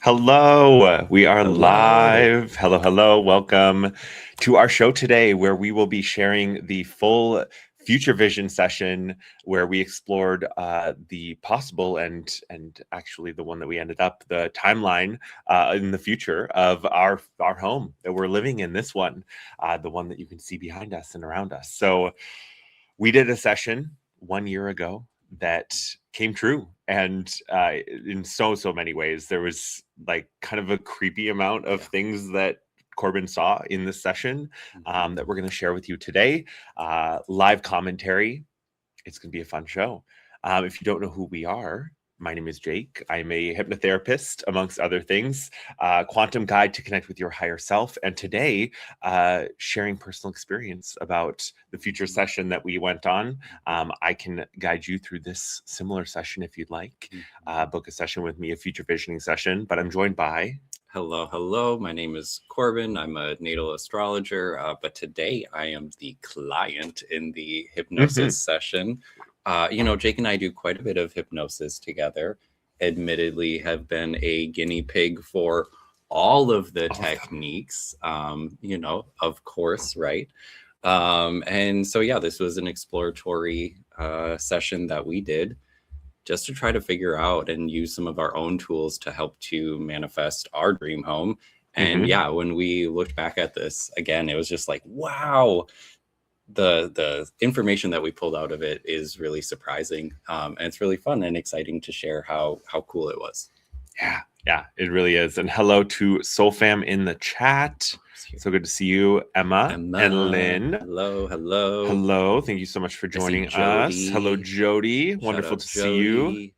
Hello, we are Hello. live. Hello, hello. Welcome to our show today, where we will be sharing the full future vision session, where we explored the possible and actually the one that we ended up, the timeline in the future of our home that we're living in. This one, the one that you can see behind us and around us. So we did a session 1 year ago that came true, and in so many ways there was like kind of a creepy amount of Yeah. things that Corbin saw in this session that we're going to share with you today. Live commentary. It's going to be a fun show. If you don't know who we are, my name is Jake. I'm a hypnotherapist, amongst other things, quantum guide to connect with your higher self. And today, sharing personal experience about the future session that we went on. I can guide you through this similar session if you'd like. Book a session with me, a future visioning session. But I'm joined by... Hello. My name is Corbin. I'm a natal astrologer, but today I am the client in the hypnosis session. Jake and I do quite a bit of hypnosis together. Admittedly, have been a guinea pig for all of the techniques, of course, right? And so, yeah, this was an exploratory session that we did just to try to figure out and use some of our own tools to help to manifest our dream home. And yeah, when we looked back at this again, it was just like, wow, the information that we pulled out of it is really surprising. And it's really fun and exciting to share how cool it was. Yeah, it really is. And hello to Soul Fam in the chat. So good to see you, Emma and Lynn. Hello. Thank you so much for joining us. Hello, Jody. Wonderful to see you.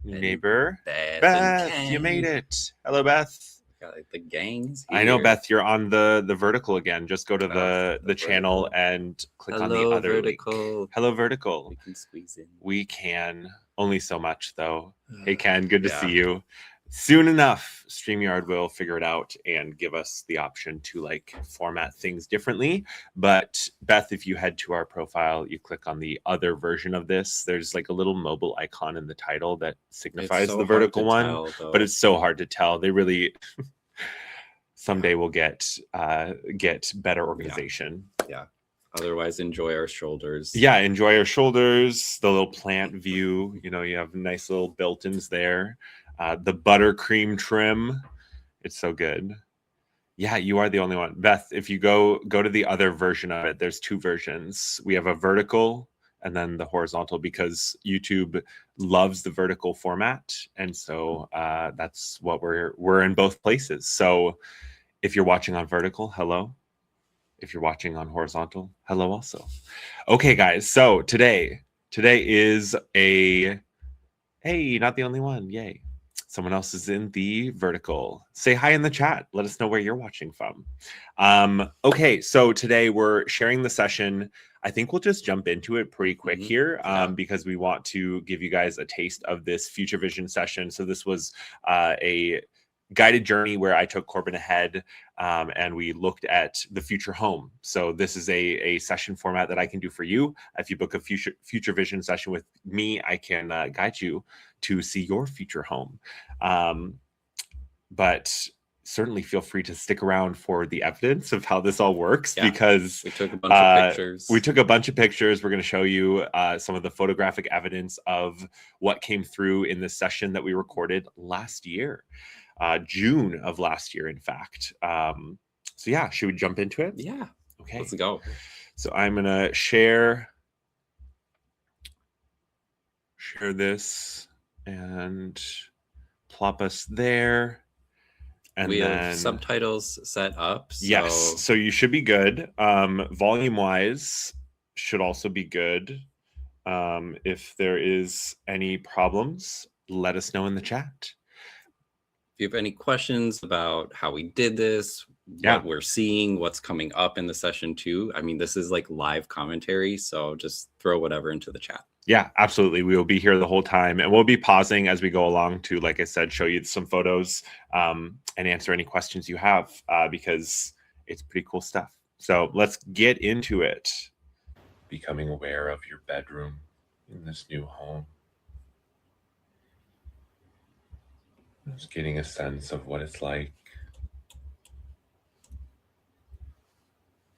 Neighbor. Beth, you made it. Hello, Beth. Got like the gangs here. I know, Beth, you're on the vertical again. Just go to the channel and click on the other vertical link. Hello, vertical. We can squeeze in. We can. Only so much, though. Hey, Ken, good to see you. Soon enough, StreamYard will figure it out and give us the option to like format things differently. But Beth, if you head to our profile, you click on the other version of this. There's like a little mobile icon in the title that signifies the vertical one, but it's so hard to tell. They really someday we'll get better organization. Yeah. Otherwise, enjoy our shoulders. Yeah, enjoy our shoulders. The little plant view. You know, you have nice little built-ins there. The buttercream trim. It's so good. Yeah, you are the only one. Beth, if you go to the other version of it, there's two versions. We have a vertical and then the horizontal, because YouTube loves the vertical format. And so that's what we're in both places. So if you're watching on vertical, hello. If you're watching on horizontal, hello also. Okay, guys. So today is hey, not the only one. Yay. Someone else is in the vertical. Say hi in the chat. Let us know where you're watching from. Okay, so today we're sharing the session. I think we'll just jump into it pretty quick here because we want to give you guys a taste of this future vision session. So this was a guided journey where I took Corbin ahead and we looked at the future home. So this is a session format that I can do for you. If you book a future vision session with me, I can guide you to see your future home. But certainly feel free to stick around for the evidence of how this all works, because we took a bunch of pictures. We're going to show you some of the photographic evidence of what came through in this session that we recorded last year. June of last year, in fact. So yeah, should we jump into it? Yeah. Okay. Let's go. So I'm gonna share this and plop us there. And we then have subtitles set up. So... Yes, so you should be good. Volume wise should also be good. If there is any problems, let us know in the chat. If you have any questions about how we did this, what we're seeing, what's coming up in the session too, I mean, this is like live commentary, so just throw whatever into the chat. Yeah, absolutely. We will be here the whole time, and we'll be pausing as we go along to, like I said, show you some photos and answer any questions you have because it's pretty cool stuff. So let's get into it. Becoming aware of your bedroom in this new home. Just getting a sense of what it's like.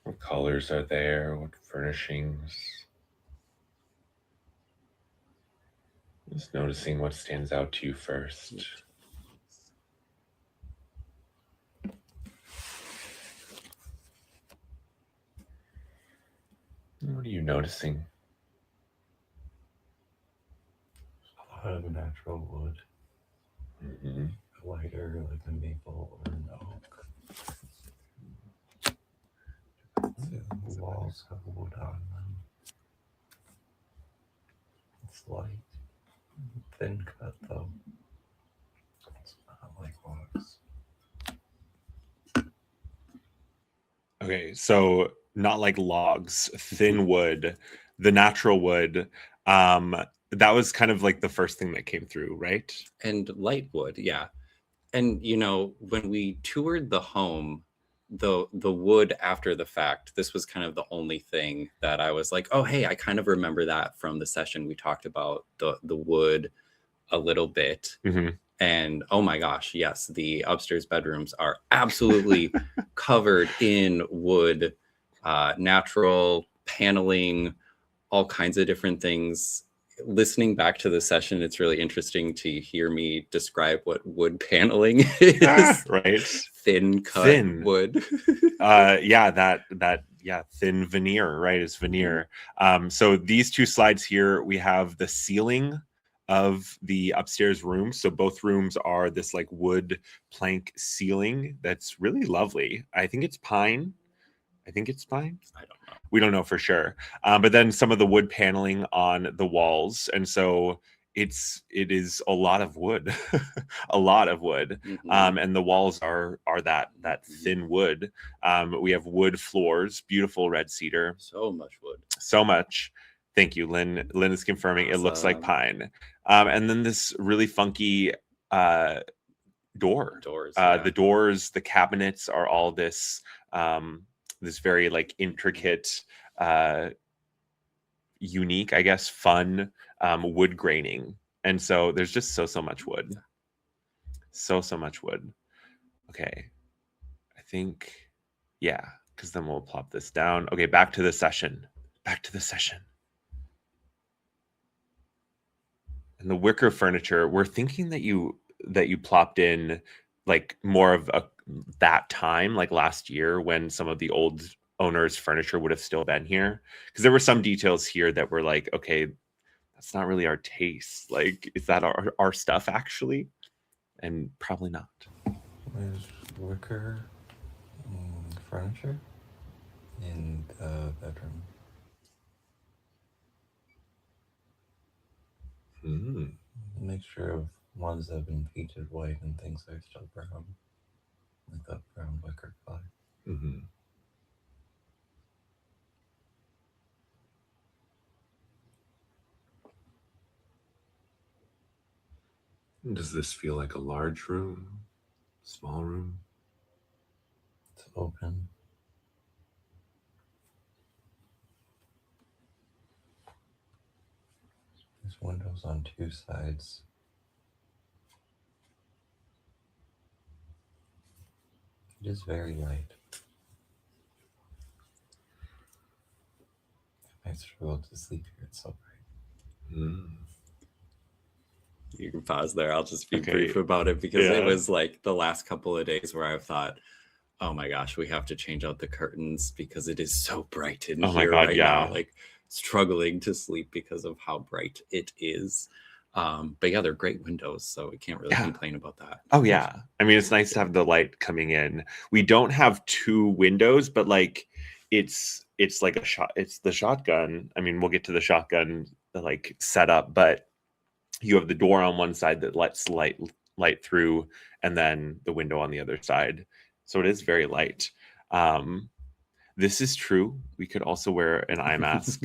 What colors are there? What furnishings? Just noticing what stands out to you first. What are you noticing? A lot of natural wood. Mm-hmm. Lighter, like a maple or an oak. The walls have wood on them. It's light. Thin cut though. It's not like logs. Okay, so not like logs, thin wood, the natural wood. That was kind of like the first thing that came through, right? And light wood, yeah. And you know, when we toured the home, the wood after the fact, this was kind of the only thing that I was like, oh hey, I kind of remember that from the session. We talked about the wood a little bit. Mm-hmm. And oh my gosh, yes, the upstairs bedrooms are absolutely covered in wood, natural paneling, all kinds of different things. Listening back to the session, it's really interesting to hear me describe what wood paneling is. Right. Thin cut wood. Thin veneer, right? Is veneer. So these two slides here, we have the ceiling of the upstairs room. So both rooms are this like wood plank ceiling that's really lovely. I think it's pine. I don't know. We don't know for sure. But then some of the wood paneling on the walls. And so it is a lot of wood, a lot of wood. And the walls are that thin wood. We have wood floors, beautiful red cedar. So much wood. So much. Thank you, Lynn. Lynn is confirming it looks like pine. And then this really funky doors. The doors, the cabinets are all this this very like intricate, unique, I guess, fun wood graining. And so there's just so much wood. So much wood. Okay. I think, yeah, because then we'll plop this down. Okay, back to the session. And the wicker furniture, we're thinking that you plopped in like more of that time, like last year when some of the old owners' furniture would have still been here. Because there were some details here that were like, okay, that's not really our taste. Like, is that our stuff actually? And probably not. There's wicker furniture in the bedroom. A mixture of ones that have been painted white and things that are still brown, like that brown wicker color. Does this feel like a large room? Small room? It's open. There's windows on two sides. It is very light. I struggle to sleep here. It's so bright. You can pause there. I'll just be brief about it because it was like the last couple of days where I've thought, oh my gosh, we have to change out the curtains because it is so bright in here right now. Like struggling to sleep because of how bright it is. But yeah, they're great windows, so we can't really complain about that. Oh yeah. I mean, it's nice to have the light coming in. We don't have two windows, but like it's like it's the shotgun. I mean, we'll get to the shotgun like setup, but you have the door on one side that lets light through, and then the window on the other side. So it is very light. This is true. We could also wear an eye mask.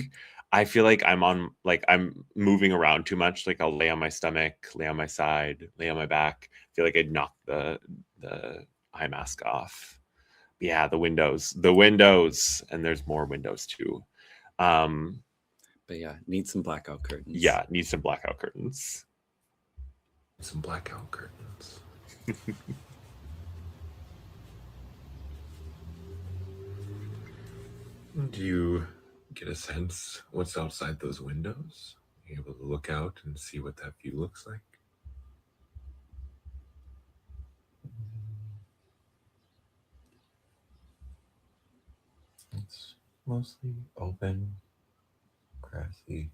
I feel like I'm moving around too much. Like I'll lay on my stomach, lay on my side, lay on my back. I feel like I'd knock the eye mask off. Yeah, the windows, and there's more windows too. But yeah, need some blackout curtains. Yeah, need some blackout curtains. Some blackout curtains. Do you get a sense what's outside those windows? Are you able to look out and see what that view looks like? It's mostly open, grassy.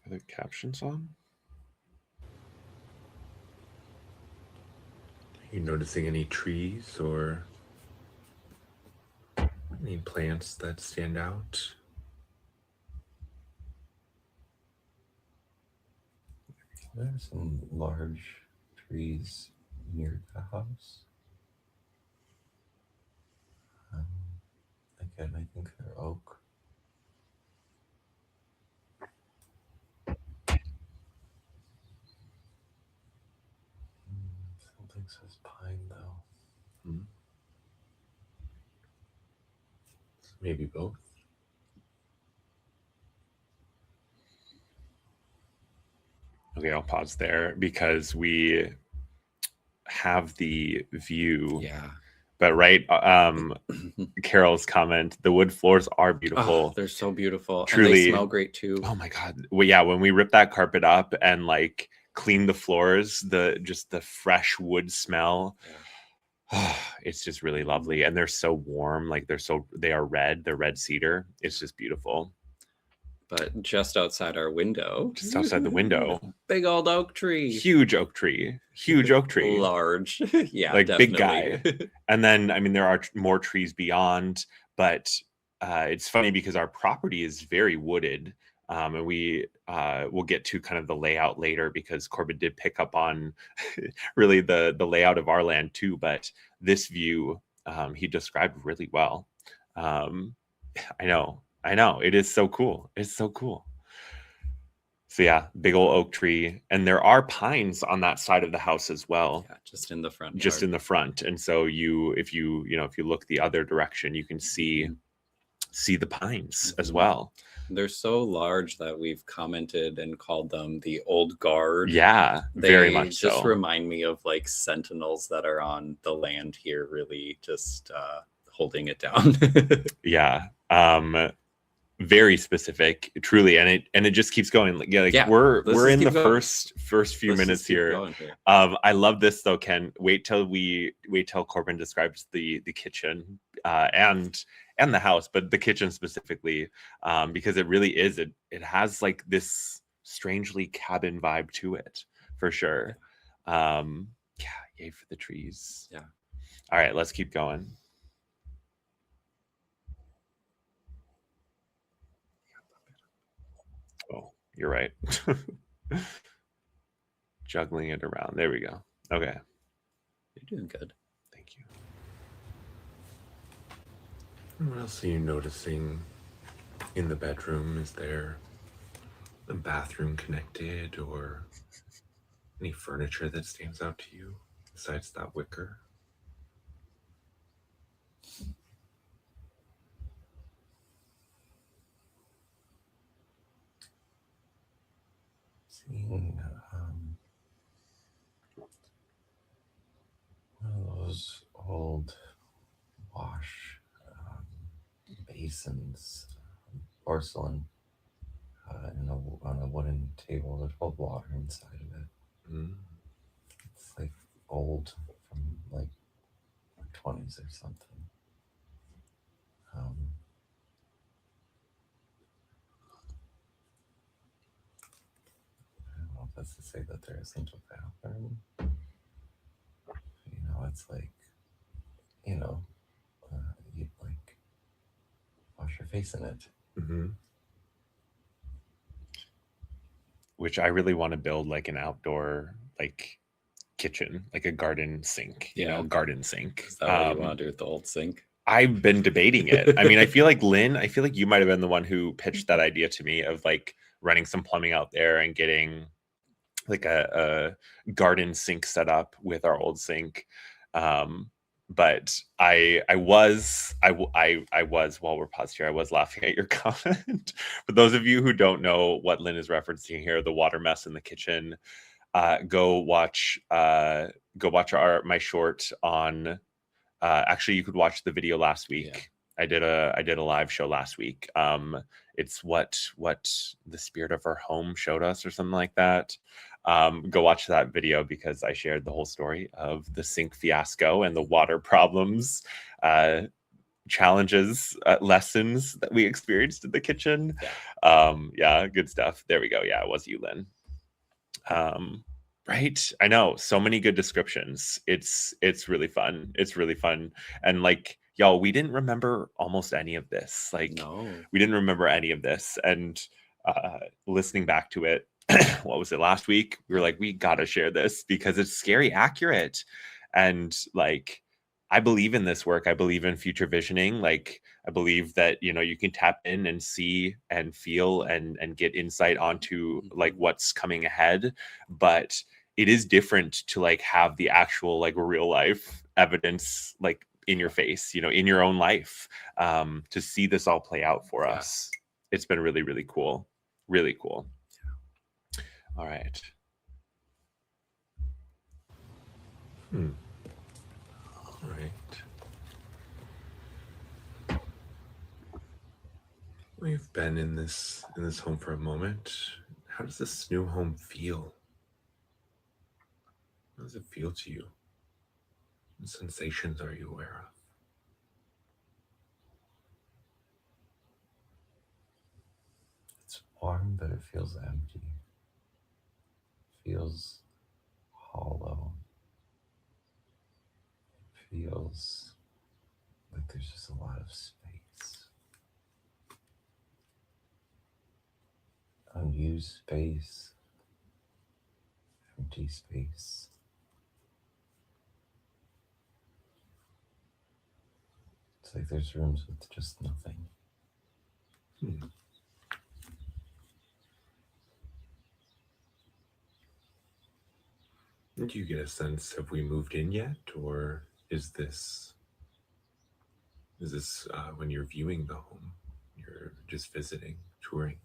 Are there captions on? Are you noticing any trees or any plants that stand out? There are some large trees near the house. Again, I think they're oak. Something says pine, though. Maybe both. Okay, I'll pause there because we have the view. Yeah. But right, Carol's comment, the wood floors are beautiful. Oh, they're so beautiful. Truly. And they smell great too. Oh my God. Well, yeah, when we rip that carpet up and like clean the floors, just the fresh wood smell. Yeah. It's just really lovely. And they're so warm. Like they are red. They're red cedar. It's just beautiful. But just outside our window. Just outside the window. Big old oak tree. Huge oak tree. Huge oak tree. Large. Yeah, like definitely. Big guy. And then, I mean, there are more trees beyond, but it's funny because our property is very wooded. And we will get to kind of the layout later because Corbin did pick up on really the layout of our land too. But this view he described really well. I know. It is so cool. It's so cool. So yeah, big old oak tree. And there are pines on that side of the house as well. Yeah, just in the front. Just in the front. And so if you look the other direction, you can see the pines as well. They're so large that we've commented and called them the old guard. Yeah, very much so. They just remind me of like sentinels that are on the land here, really just holding it down. Yeah. Very specific, truly, and it just keeps going. We're in the first few minutes here. I love this though, Ken. Wait till Corbin describes the kitchen and the house, but the kitchen specifically, because it really is. It has like this strangely cabin vibe to it, for sure. Yeah, yay for the trees. Yeah. All right, let's keep going. Oh, you're right. Juggling it around. There we go. Okay. You're doing good. Thank you. What else are you noticing in the bedroom? Is there a bathroom connected or any furniture that stands out to you besides that wicker? Seeing one of those old wash basins, porcelain, on a wooden table. There's cold water inside of it. It's like old, from like the 20s or something. I don't know if that's to say that there isn't a bathroom. It's like, you'd like wash your face in it. Mm-hmm. Which I really want to build like an outdoor like kitchen, like a garden sink. Garden sink. Is that what you want to do with the old sink? I've been debating it. I mean, I feel like Lynn, you might have been the one who pitched that idea to me of like running some plumbing out there and getting like a garden sink set up with our old sink. but I was while we're paused here, I was laughing at your comment. For those of you who don't know what Lynn is referencing here, the water mess in the kitchen, go watch my short on. Actually, you could watch the video last week. Yeah. I did a live show last week. It's what the spirit of our home showed us, or something like that. Go watch that video because I shared the whole story of the sink fiasco and the water problems, challenges, lessons that we experienced in the kitchen. Yeah, good stuff. There we go. Yeah, it was you, Lynn. Right, I know, so many good descriptions. It's really fun. It's really fun. And like, y'all, we didn't remember almost any of this. Like, No. we didn't remember any of this. And listening back to it, what was it, last week, we were like, we gotta share this because it's scary accurate. And like, I believe in this work. I believe in future visioning. Like, I believe that, you know, you can tap in and see and feel and get insight onto like what's coming ahead. But it is different to like have the actual like real life evidence like in your face, you know, in your own life, to see this all play out for us. It's been really, really cool. Really cool. All right. All right. We've been in this home for a moment. How does this new home feel? How does it feel to you? What sensations are you aware of? It's warm, but it feels empty. It feels hollow. It feels like there's just a lot of space. Unused space. Empty space. It's like there's rooms with just nothing. Do you get a sense, have we moved in yet? Or is this when you're viewing the home, you're just visiting, touring?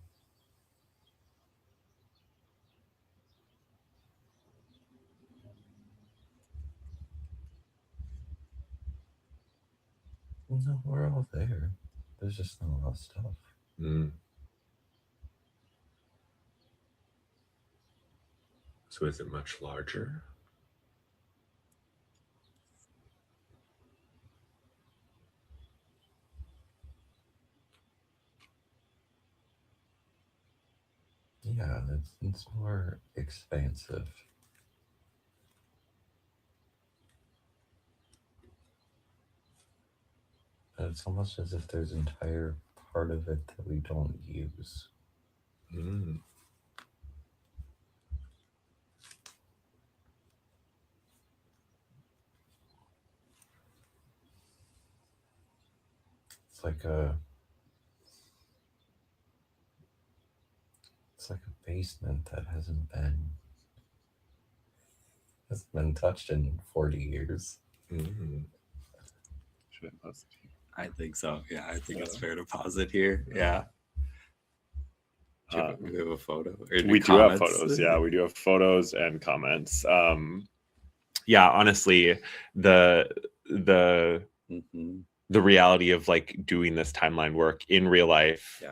No, we're all there. There's just not a lot of stuff. So is it much larger? Yeah, it's more expansive. But it's almost as if there's an entire part of it that we don't use. It's like a basement that hasn't been touched in 40 years. Should I pause it here? I think so. Yeah, I think it's fair to pause it here. Yeah. We have a photo. We do have photos. Yeah, we do have photos and comments. Yeah, honestly, the reality of like doing this timeline work in real life,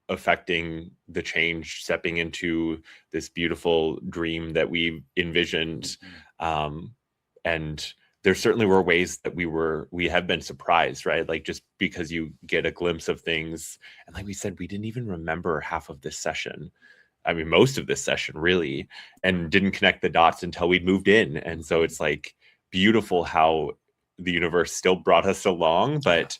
affecting the change, stepping into this beautiful dream that we envisioned, and there certainly were ways that we have been surprised, right? Like, just because you get a glimpse of things, and like we said, we didn't even remember half of this session. I mean, most of this session really, and didn't connect the dots until we'd moved in. And so it's like beautiful how the universe still brought us along, but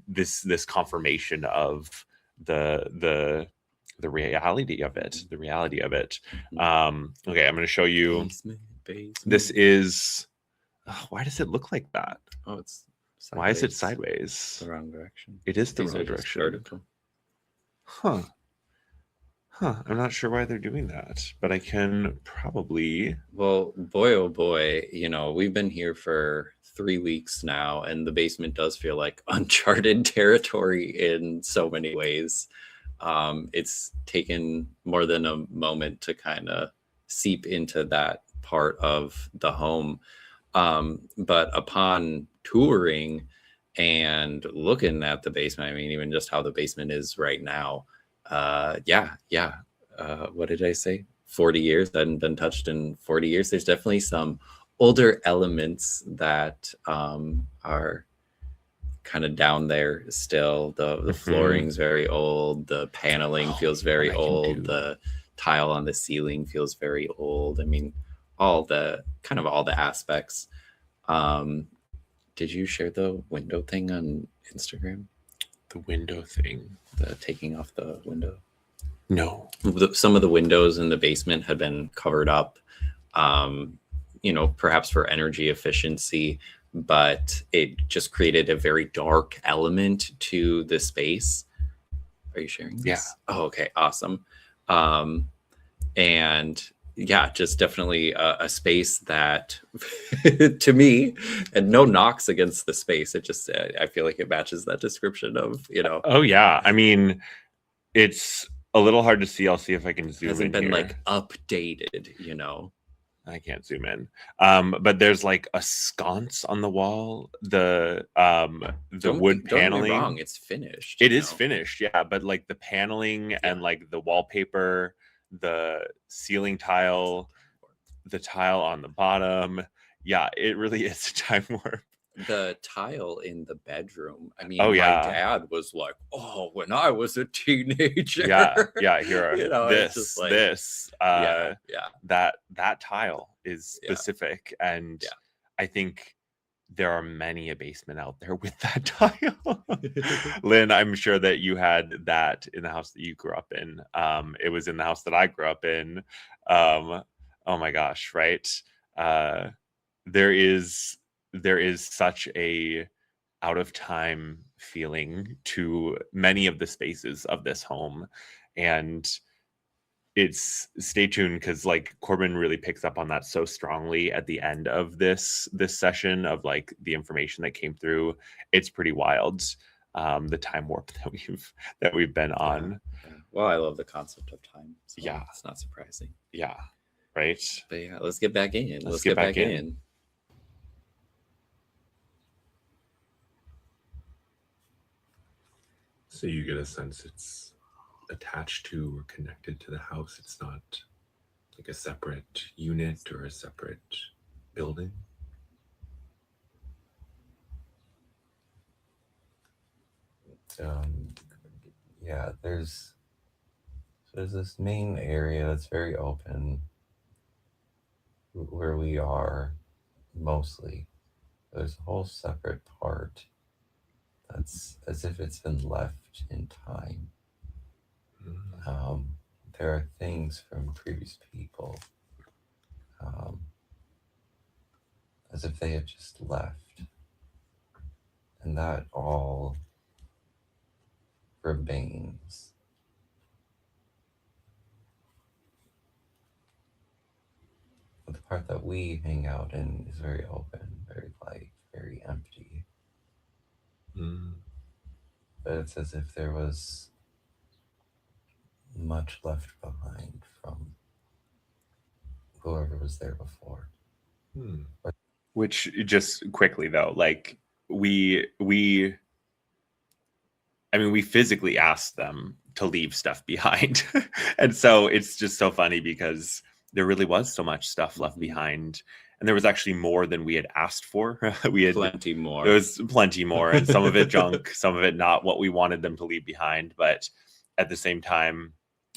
this confirmation of the reality of it, okay, I'm going to show you. Basement. This is, why does it look like that? Oh, it's sideways. Why is it sideways? The wrong direction. It is the These wrong are just direction. vertical. I'm not sure why they're doing that, but I can probably. Well, boy, oh boy, you know, we've been here for 3 weeks now, and the basement does feel like uncharted territory in so many ways. It's taken more than a moment to kind of seep into that part of the home. But upon touring and looking at the basement, I mean, even just how the basement is right now, what did I say? 40 years, hadn't been touched in 40 years. There's definitely some older elements that are kind of down there still. The flooring's very old. The paneling feels very old. The tile on the ceiling feels very old. I mean, all the aspects. Did you share the window thing on Instagram? The window thing? The taking off the window? No. Some of the windows in the basement had been covered up, perhaps for energy efficiency, but it just created a very dark element to the space. Are you sharing this? Yeah. Oh, okay. Awesome. And yeah, just definitely a space that to me, and no knocks against the space. It just, I feel like it matches that description of, Oh yeah. I mean, it's a little hard to see. I'll see if I can zoom in. Hasn't been here. like updated, I can't zoom in. But there's like a sconce on the wall. The wood paneling. Don't get me wrong, it's finished. It is finished, yeah. But like the paneling and like the wallpaper, the ceiling tile, the tile on the bottom. Yeah, it really is a time warp. The tile in the bedroom. I mean, my dad was like, "Oh, when I was a teenager." Yeah. Here, this, that tile is specific, and I think there are many a basement out there with that tile. Lynn, I'm sure that you had that in the house that you grew up in. It was in the house that I grew up in. Oh my gosh, right? There is such a out of time feeling to many of the spaces of this home, and stay tuned, because like Corbin really picks up on that so strongly at the end of this session of like the information that came through. It's pretty wild, the time warp that we've been on. Well, I love the concept of time, so yeah, it's not surprising. Yeah, right. But yeah, let's get back in. Let's get back in. So you get a sense it's attached to or connected to the house. It's not like a separate unit or a separate building. There's this main area that's very open where we are mostly. There's a whole separate part that's as if it's been left in time. There are things from previous people, as if they had just left, and that all remains. But the part that we hang out in is very open, very light, very empty. But it's as if there was much left behind from whoever was there before. Which, just quickly though, like we physically asked them to leave stuff behind. And so it's just so funny because there really was so much stuff left behind. And there was actually more than we had asked for. We had plenty more. There was plenty more, and some of it junk, some of it not what we wanted them to leave behind. But at the same time,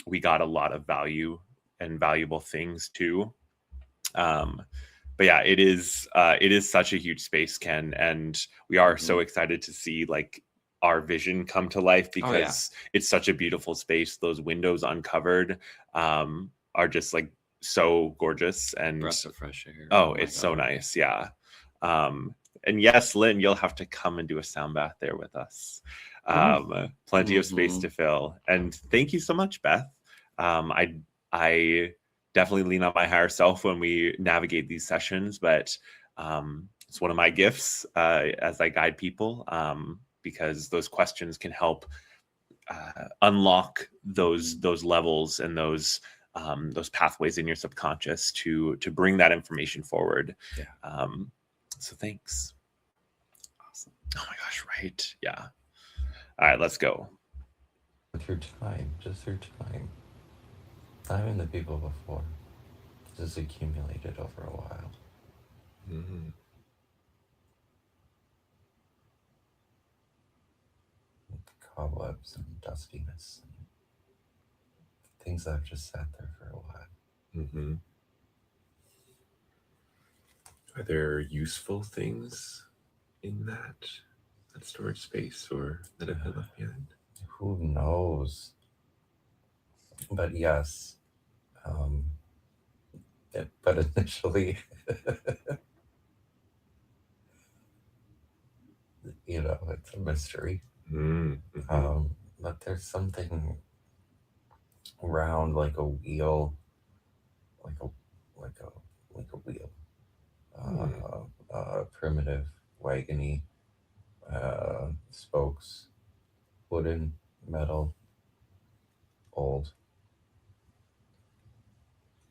we got a lot of value and valuable things too. But yeah, it is such a huge space, Ken, and we are so excited to see like our vision come to life, because it's such a beautiful space. Those windows uncovered are just like so gorgeous, and breath of fresh air. It's so nice. Yeah. And yes, Lynn, you'll have to come and do a sound bath there with us. Plenty of space to fill. And thank you so much, Beth. I definitely lean on my higher self when we navigate these sessions, but It's one of my gifts as I guide people, because those questions can help unlock those levels and those pathways in your subconscious to bring that information forward. Yeah. So thanks. Awesome. Oh my gosh, right? Yeah. All right, let's go. Through time, just through time. Not even the people before. Just accumulated over a while. Mm-hmm. Cobwebs and dustiness and things that have just sat there for a while. Mm-hmm. Are there useful things in that storage space or that have been left behind? Who knows? But yes. But initially, it's a mystery. Mm-hmm. But there's something round like a wheel, like a wheel, primitive, wagony, spokes, wooden, metal, old.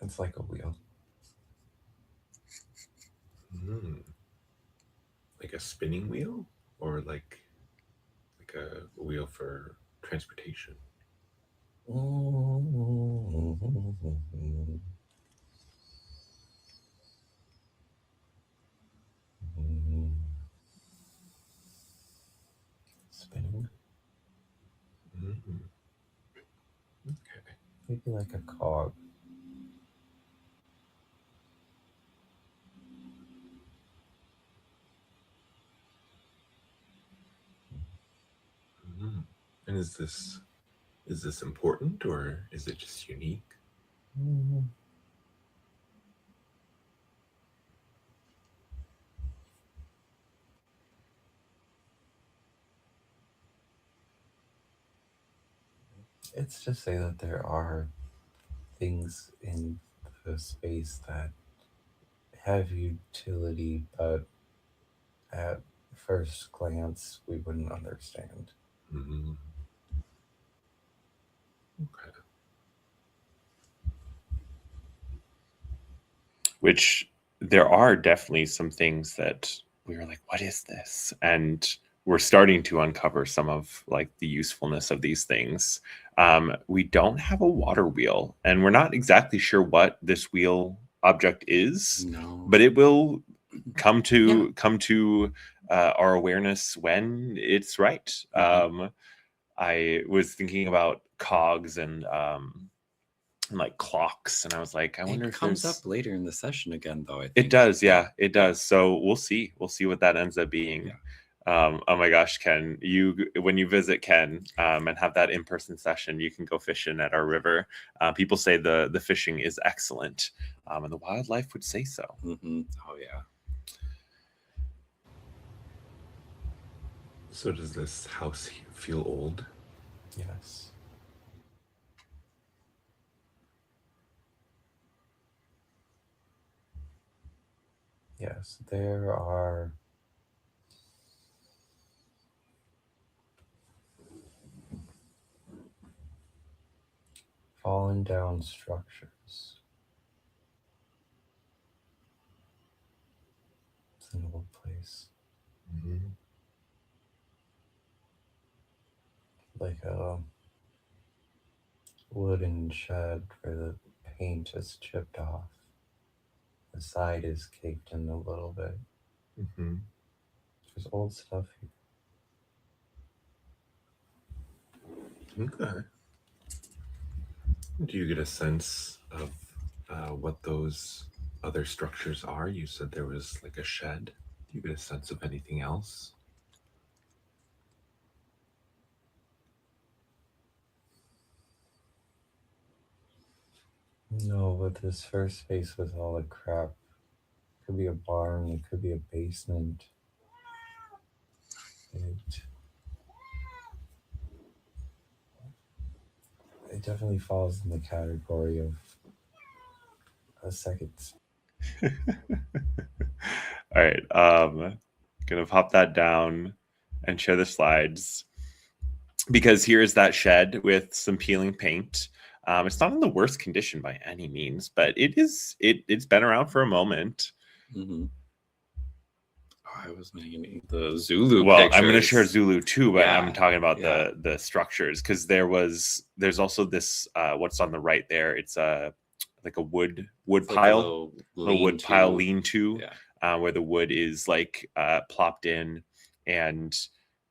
It's like a wheel. Like a spinning wheel, or like a wheel for transportation? Spinning. Mm-hmm. Okay. Maybe like a cog. Mm-hmm. And is this important, or is it just unique? It's just say that there are things in the space that have utility, but at first glance we wouldn't understand. Mm-hmm. Okay. Which there are definitely some things that we were like, what is this? And we're starting to uncover some of like the usefulness of these things. We don't have a water wheel, and we're not exactly sure what this wheel object is. No. But it will come to our awareness when it's right. Mm-hmm. I was thinking about cogs and like clocks, and I was like, I wonder It if comes there's up later in the session again, though. I think it does. Yeah, it does. So we'll see what that ends up being. Oh my gosh, Ken, when you visit Ken and have that in-person session, you can go fishing at our river. People say the fishing is excellent, and the wildlife would say so. Mm-hmm. Oh yeah. So does this house feel old? Yes. Yes, there are fallen down structures. It's an old place. Mm-hmm. Like a wooden shed where the paint is chipped off. The side is caked in a little bit. Mm-hmm. There's old stuff here. Okay. Do you get a sense of what those other structures are? You said there was like a shed. Do you get a sense of anything else? No, but this first space with all the crap. It could be a barn, it could be a basement. It definitely falls in the category of a second. All right. Gonna pop that down and share the slides because here's that shed with some peeling paint. It's not in the worst condition by any means, but it's been around for a moment. Mm-hmm. I was making the Zulu Well, pictures. I'm going to share Zulu too, but Yeah, I'm talking about yeah. the structures because there's also this what's on the right there. It's like a wood It's like pile, a little wood pile lean-to, Yeah. where the wood is like plopped in, and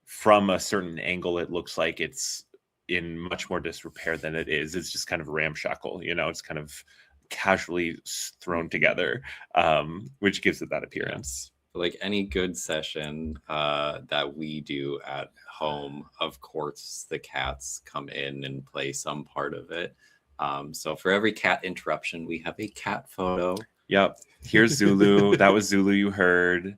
from a certain angle, it looks like it's in much more disrepair than it is. It's just kind of ramshackle, you know. It's kind of casually thrown together, which gives it that appearance. Like any good session that we do at home, of course, the cats come in and play some part of it. So for every cat interruption, we have a cat photo. Yep. Here's Zulu. That was Zulu you heard.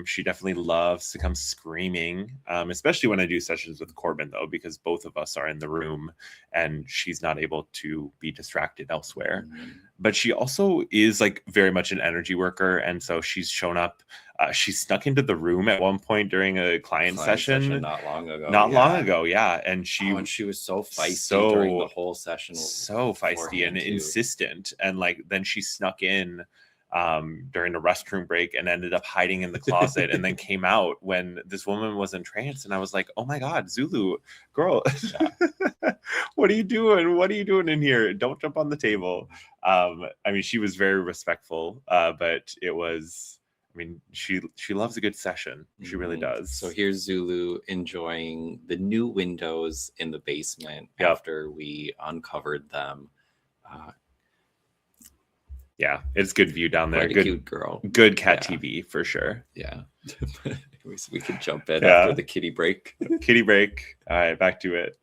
She definitely loves to come screaming, especially when I do sessions with Corbin, though, because both of us are in the room and she's not able to be distracted elsewhere. Mm-hmm. But she also is like very much an energy worker. And so she's shown up. She snuck into the room at one point during a client session not long ago. Long ago, yeah. And she was so feisty during the whole session. So feisty and insistent. And like then she snuck in during a restroom break and ended up hiding in the closet and then came out when this woman was in trance. And I was like, oh my God, Zulu, girl, what are you doing in here? Don't jump on the table. I mean, she was very respectful, but it was, I mean, she loves a good session. She really does. So here's Zulu enjoying the new windows in the basement after we uncovered them. Yeah, it's good view down there. Good, cute girl. Good cat TV for sure. Yeah. We can jump in after the kitty break. Kitty break. All right, back to it.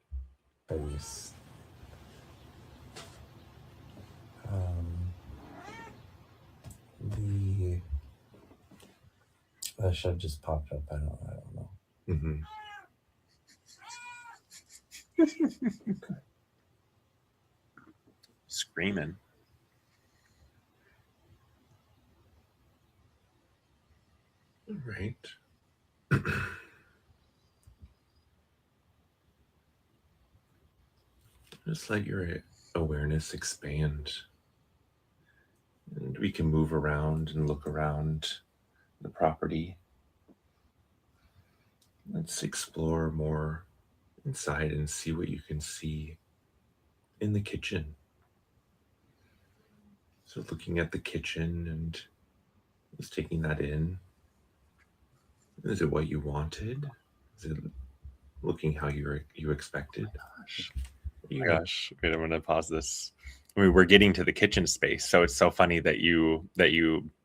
That should have just popped up. I don't know. Mm-hmm. Screaming. All right. Just let your awareness expand. And we can move around and look around the property. Let's explore more inside and see what you can see in the kitchen. So looking at the kitchen and just taking that in. Is it what you wanted? Is it looking how you expected? Oh my gosh. Wait, I'm gonna pause this. I mean, we're getting to the kitchen space, so it's so funny that you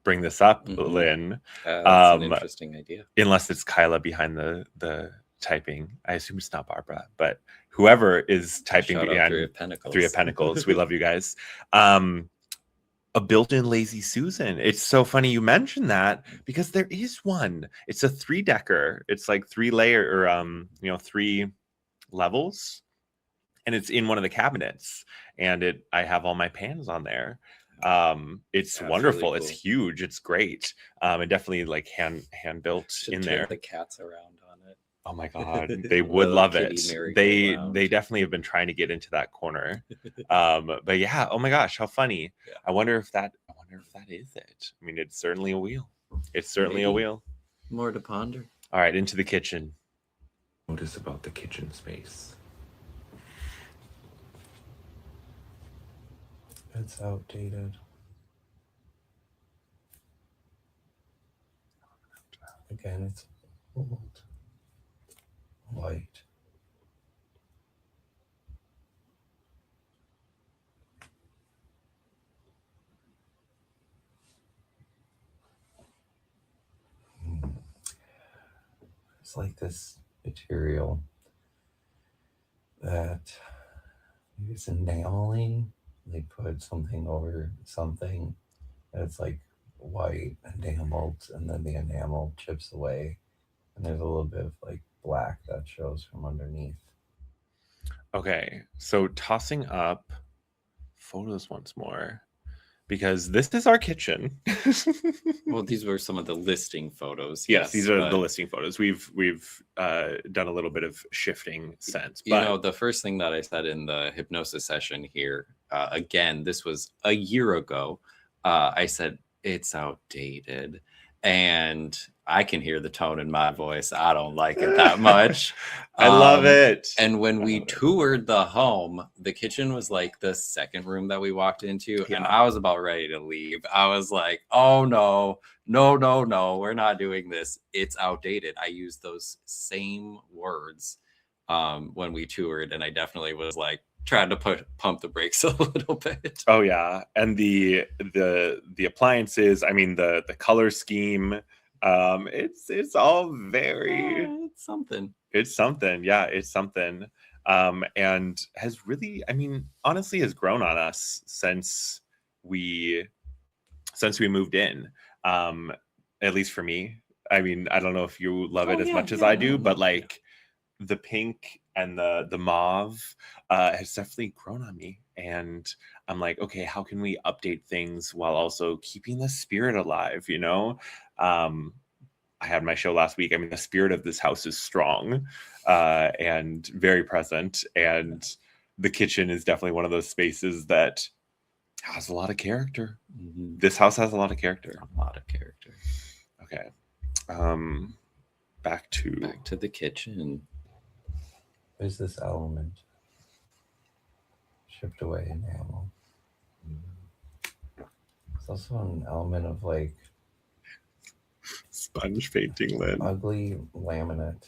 bring this up, Lynn. That's an interesting idea. Unless it's Kyla behind the typing. I assume it's not Barbara, but whoever is typing behind Three of Pentacles. We love you guys. A built-in lazy Susan. It's so funny you mentioned that because there is one. It's a 3-decker. It's like 3 layer or 3 levels. And it's in one of the cabinets, and I have all my pans on there. It's wonderful. Really cool. It's huge. It's great. And definitely like hand built in there. The cats around on it. Oh my God, they would love it. They definitely have been trying to get into that corner. But yeah, oh my gosh, how funny. Yeah. I wonder if that is it. I mean, it's certainly a wheel. It's certainly a wheel. More to ponder. All right, into the kitchen. Notice about the kitchen space. It's outdated. Again, it's old. White. It's like this material that it's enameling. They put something over something that's like white enameled, and then the enamel chips away, and there's a little bit of like black that shows from underneath. Okay, so tossing up photos once more. because this is our kitchen. Well, these were some of the listing photos. Yes, these are but, the listing photos. We've done a little bit of shifting since. You know, the first thing that I said in the hypnosis session here, again, this was a year ago. I said it's outdated, and I can hear the tone in my voice. I don't like it that much. I love it. And when we toured the home, the kitchen was like the second room that we walked into, and I was about ready to leave. I was like, oh no, we're not doing this. It's outdated. I used those same words when we toured, and I definitely was like trying to pump the brakes a little bit. Oh yeah, and the appliances. I mean the color scheme. It's all very. It's something. It's something. Yeah, it's something. And has really, I mean, honestly, has grown on us since we moved in. At least for me. I mean, I don't know if you love it as much as I do, but like the pink and the mauve has definitely grown on me. And I'm like, okay, how can we update things while also keeping the spirit alive, you know? I had my show last week. I mean, the spirit of this house is strong and very present. And the kitchen is definitely one of those spaces that has a lot of character. Mm-hmm. This house has a lot of character. A lot of character. Okay. Back to the kitchen. There's this element shipped away enamel. There's also an element of like sponge painting lid. Ugly laminate.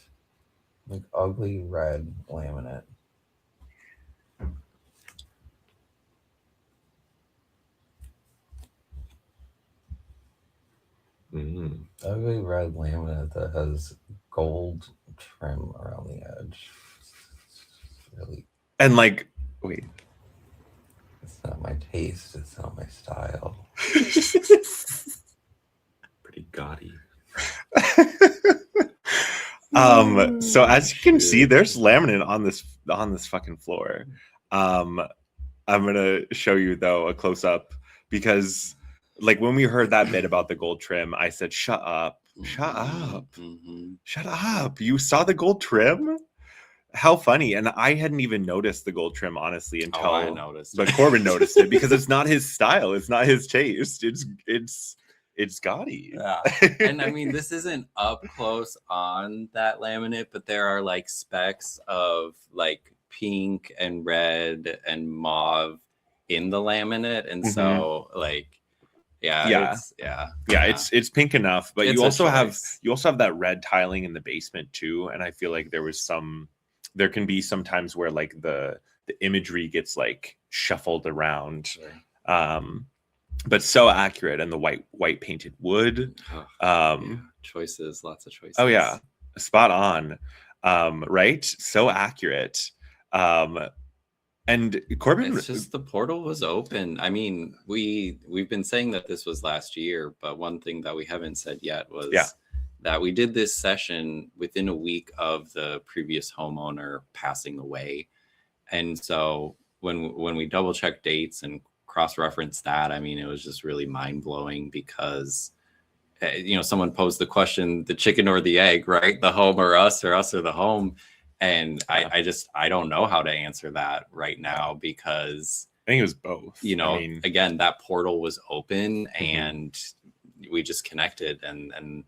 Like ugly red laminate. Ugly red laminate that has gold trim around the edge. It's really. And like, wait. It's not my taste. It's not my style. Pretty gaudy. So as you can see, there's laminate on this fucking floor. I'm gonna show you though a close up because like when we heard that bit about the gold trim, I said, shut up. Shut up. Mm-hmm. Shut up. You saw the gold trim? How funny. And I hadn't even noticed the gold trim, honestly, until I noticed. But Corbin noticed it because it's not his style. It's not his taste. It's gaudy. Yeah. And I mean, this isn't up close on that laminate, but there are like specks of like pink and red and mauve in the laminate. And so like, it's pink enough, but you also have that red tiling in the basement too. And I feel like there can be some times where like the imagery gets like shuffled around. Sure. But so accurate, and the white painted wood. Choices, lots of choices. Oh yeah, spot on. Right, so accurate. And Corbin, it's just the portal was open. I mean, we've been saying that this was last year, but one thing that we haven't said yet was that we did this session within a week of the previous homeowner passing away, and so when we double checked dates and cross-reference that, I mean, it was just really mind-blowing because someone posed the question, the chicken or the egg, right? The home or us or the home. And I don't know how to answer that right now because I think it was both. Again, that portal was open and we just connected and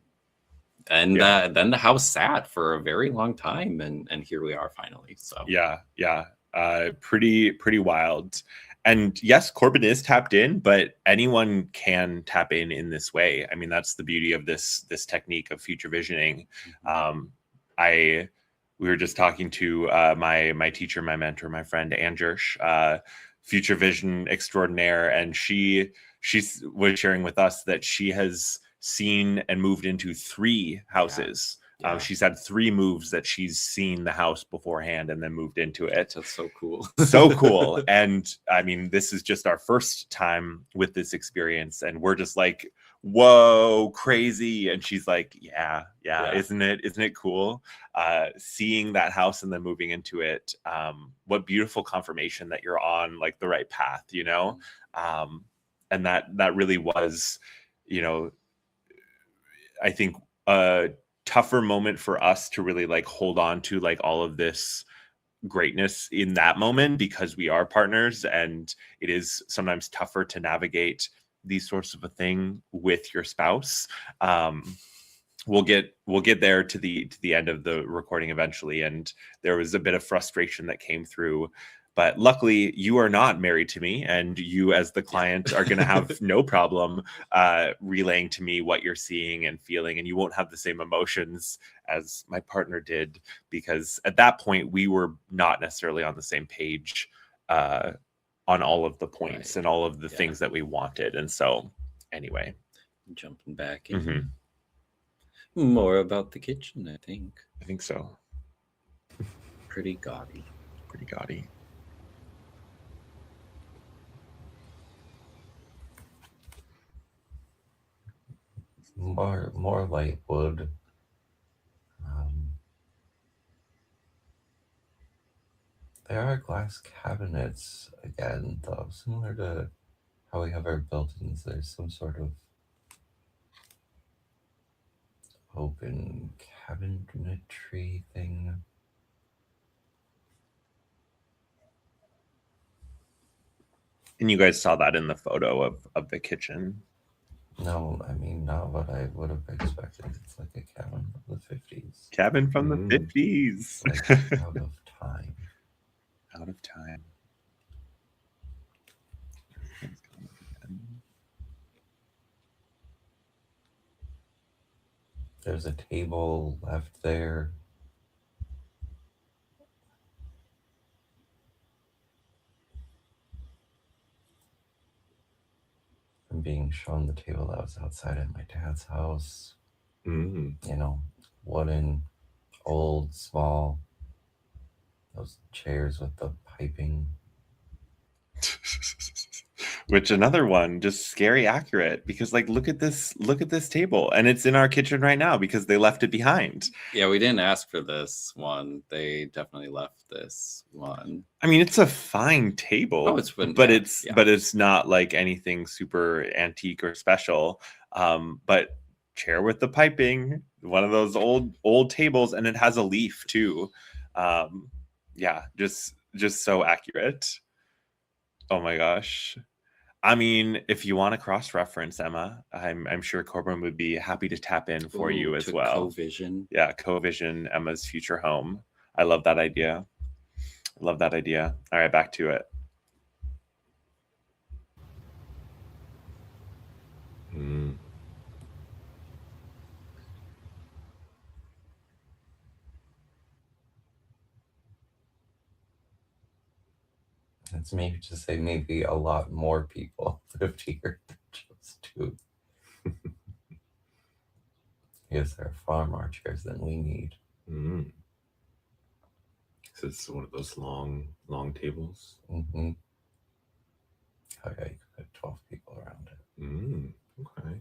then the house sat for a very long time and here we are finally. So pretty wild. And yes, Corbin is tapped in, but anyone can tap in this way. I mean, that's the beauty of this technique of future visioning. We were just talking to my teacher, my mentor, my friend Angersh, future vision extraordinaire, and she was sharing with us that she has seen and moved into 3 houses. She's had 3 moves that she's seen the house beforehand and then moved into it. That's so cool. So cool. And I mean, this is just our first time with this experience. And we're just like, whoa, crazy. And she's like, yeah. Isn't it cool? Seeing that house and then moving into it. What beautiful confirmation that you're on like the right path, And and that really was, you know, I think a tougher moment for us to really like hold on to like all of this greatness in that moment, because we are partners and it is sometimes tougher to navigate these sorts of a thing with your spouse. We'll get there to the end of the recording eventually, and there was a bit of frustration that came through, but luckily you are not married to me, and you as the client are going to have no problem relaying to me what you're seeing and feeling, and you won't have the same emotions as my partner did, because at that point we were not necessarily on the same page on all of the points and all of the things that we wanted. And so anyway, jumping back in. More about the kitchen, I think so. Pretty gaudy. More light wood. There are glass cabinets again, though, similar to how we have our built-ins. There's some sort of open cabinetry thing. And you guys saw that in the photo of the kitchen. No, I mean, not what I would have expected. It's like a cabin from the 50s. Cabin from the 50s. Like out of time. Out of time. There's a table left there. I'm being shown the table that was outside at my dad's house. You know, wooden, old, small. Those chairs with the piping. Which another one, just scary accurate, because like look at this table, and it's in our kitchen right now because they left it behind. Yeah, we didn't ask for this one. They definitely left this one. I mean, it's a fine table. Oh, it's been, but it's not like anything super antique or special. But chair with the piping, one of those old tables, and it has a leaf too. Yeah, just so accurate. Oh my gosh. I mean, if you want to cross-reference, Emma, I'm sure Corbin would be happy to tap in for you as well. Co-vision. Yeah, co-vision Emma's future home. I love that idea. All right, back to it. It's maybe to say maybe a lot more people lived here than just two. Because there are far more chairs than we need. So it's one of those long tables. Oh yeah, you could put 12 people around it. Okay.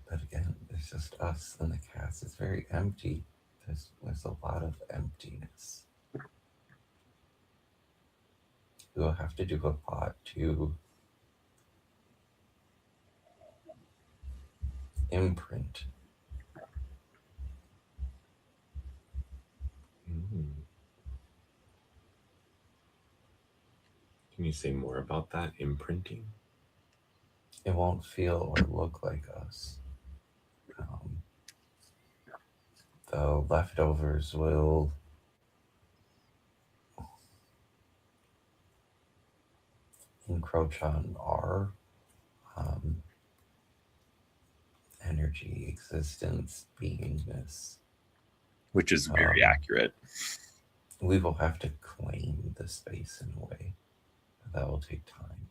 But again, it's just us and the cast. It's very empty. There's a lot of emptiness. We'll have to do a lot to imprint. Can you say more about that imprinting? It won't feel or look like us. The leftovers will encroach on our energy, existence, beingness. Which is very accurate. We will have to claim the space in a way. That will take time.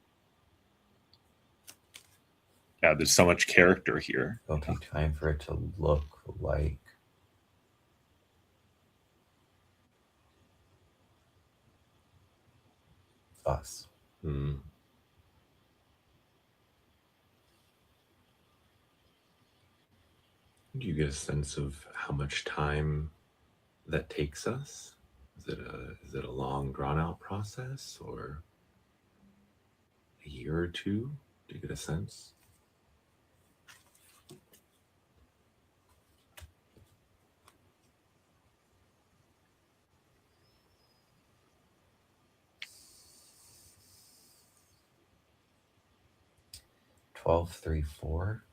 Yeah, there's so much character here. It'll take time for it to look like us. Do you get a sense of how much time that takes us? Is it a long, drawn out process, or? a year or two to get a sense? Twelve, 3, 4.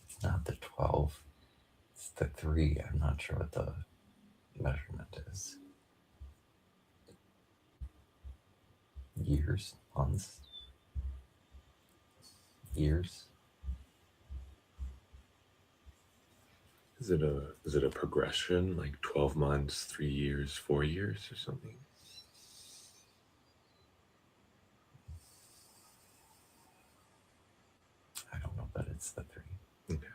It's not the 12. It's the 3. I'm not sure what the measurement is. Years, months, years. Is it a progression, like 12 months, 3 years, 4 years, or something? I don't know, but it's the 3. Okay.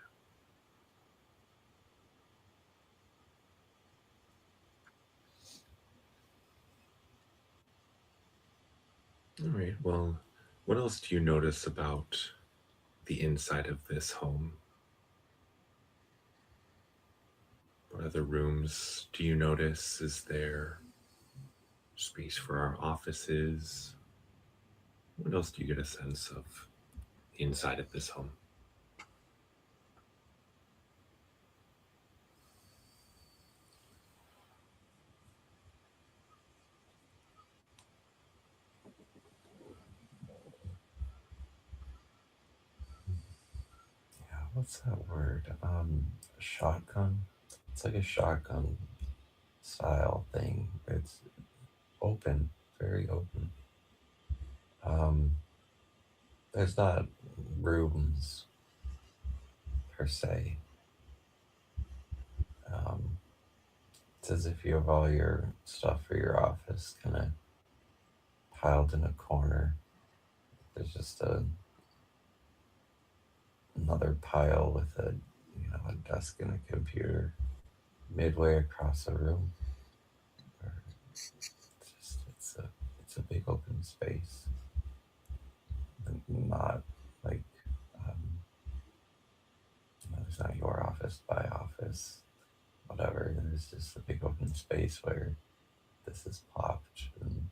All right. Well, what else do you notice about the inside of this home? What other rooms do you notice? Is there space for our offices? What else do you get a sense of the inside of this home? Yeah, what's that word? Shotgun? It's like a shotgun style thing. It's open, very open. There's not rooms per se. It's as if you have all your stuff for your office kind of piled in a corner. There's just another pile with a desk and a computer midway across the room. It's a big open space. Not like there's not your office, my office, whatever. There's just a big open space where this is plopped and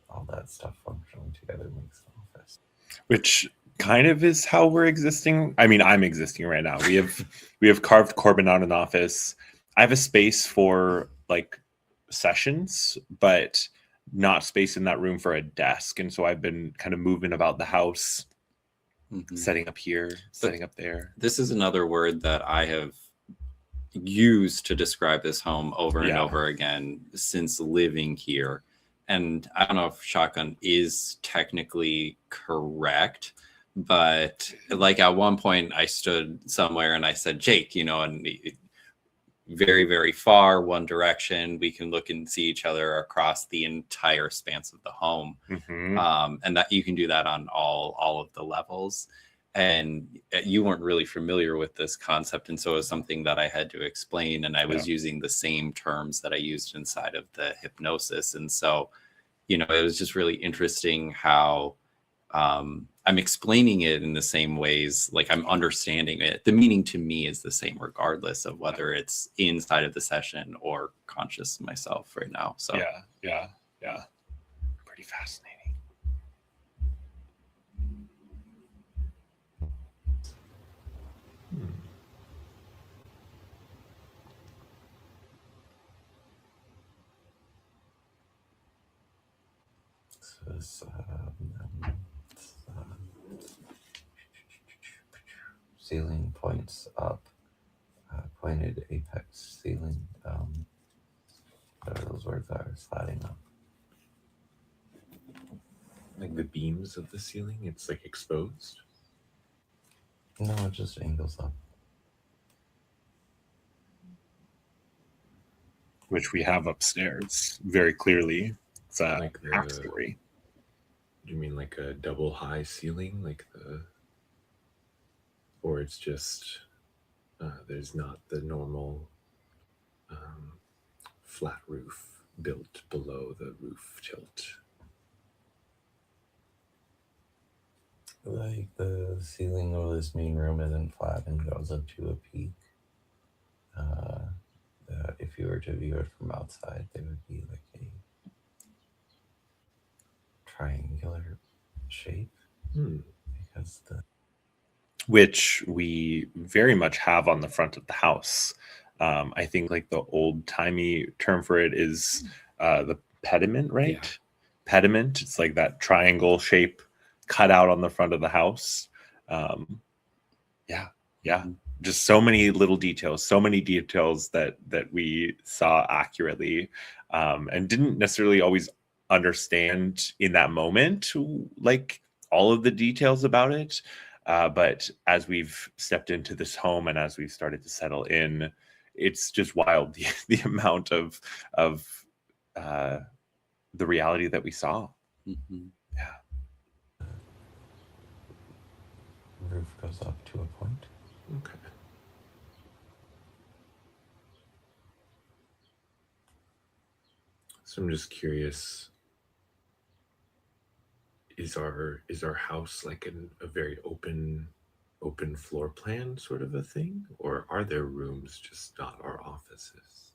all that stuff functioning together makes an office. Which kind of is how we're existing. I mean, I'm existing right now. We have carved Corbin out an office. I have a space for like sessions, but not space in that room for a desk. And so I've been kind of moving about the house, setting up here, setting up there. This is another word that I have used to describe this home over and over again since living here. And I don't know if shotgun is technically correct, but like at one point I stood somewhere and I said, Jake, and very, very far one direction, we can look and see each other across the entire expanse of the home. And that you can do that on all of the levels. And you weren't really familiar with this concept. And so it was something that I had to explain. And I was using the same terms that I used inside of the hypnosis. And so, it was just really interesting how I'm explaining it in the same ways, like I'm understanding it. The meaning to me is the same, regardless of whether it's inside of the session or conscious myself right now. So yeah. Pretty fascinating. Ceiling points up, pointed apex ceiling, whatever those words are, sliding up. Like the beams of the ceiling, it's like exposed? No, it just angles up. Which we have upstairs very clearly. It's a Like the- half story. Do you mean like a double high ceiling, or it's just there's not the normal flat roof built below the roof tilt? Like the ceiling of this main room isn't flat and goes up to a peak. If you were to view it from outside, there would be like triangular shape because which we very much have on the front of the house. I think like the old timey term for it is the pediment, right? Yeah. Pediment. It's like that triangle shape cut out on the front of the house. Yeah. Just so many little details, so many details that we saw accurately, and didn't necessarily always understand in that moment, like all of the details about it. But as we've stepped into this home and as we've started to settle in, it's just wild the amount of the reality that we saw. Mm-hmm. Yeah. roof goes up to a point. Okay. So I'm just curious. Is our house like a very open floor plan sort of a thing, or are there rooms just not our offices?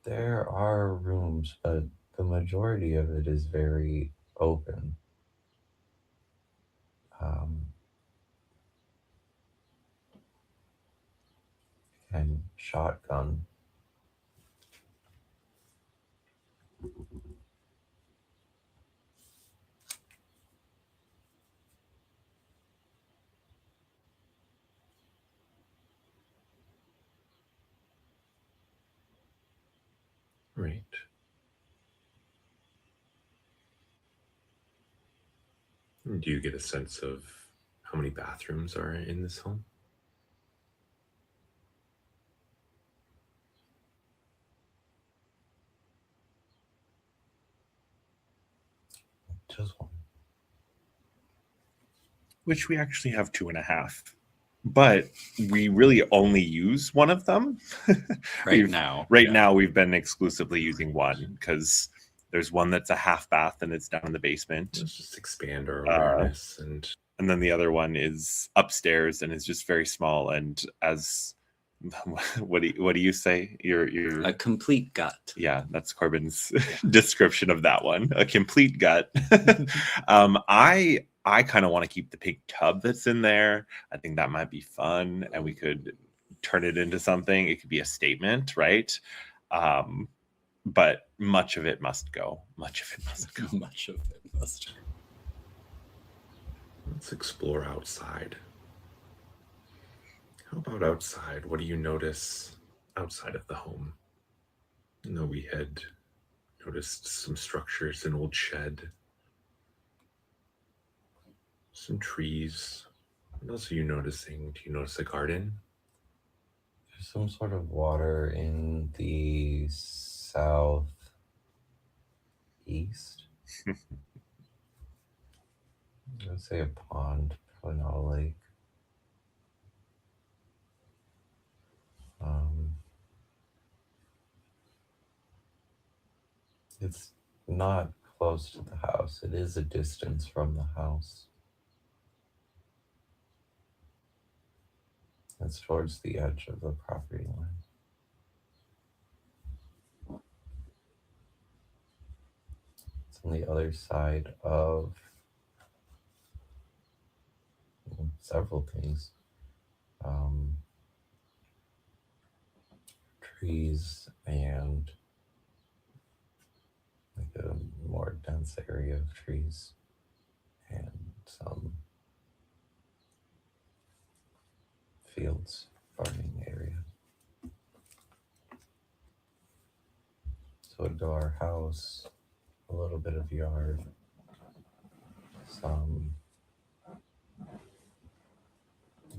There are rooms, but the majority of it is very open. And shotgun. Right. Do you get a sense of how many bathrooms are in this home? Just one. Which we actually have 2.5, but we really only use one of them Right now. Now we've been exclusively using one because there's one that's a half bath and it's down in the basement. Let's just expand our awareness. And then the other one is upstairs and is just very small. And as what do you say? You're A complete gut. Yeah, that's Corbin's description of that one. A complete gut. I kind of want to keep the pink tub that's in there. I think that might be fun, and we could turn it into something. It could be a statement, right? But much of it must go. Much of it must go. Much of it must. Let's explore outside. How about outside? What do you notice outside of the home? I know we had noticed some structures, an old shed, some trees. What else are you noticing? Do you notice a garden? There's some sort of water in the southeast. I would say a pond, probably not a lake. It's not close to the house. It is a distance from the house. It's towards the edge of the property line. It's on the other side of several things. Trees and like a more dense area of trees and some fields, farming area. So it'd go our house, a little bit of yard, some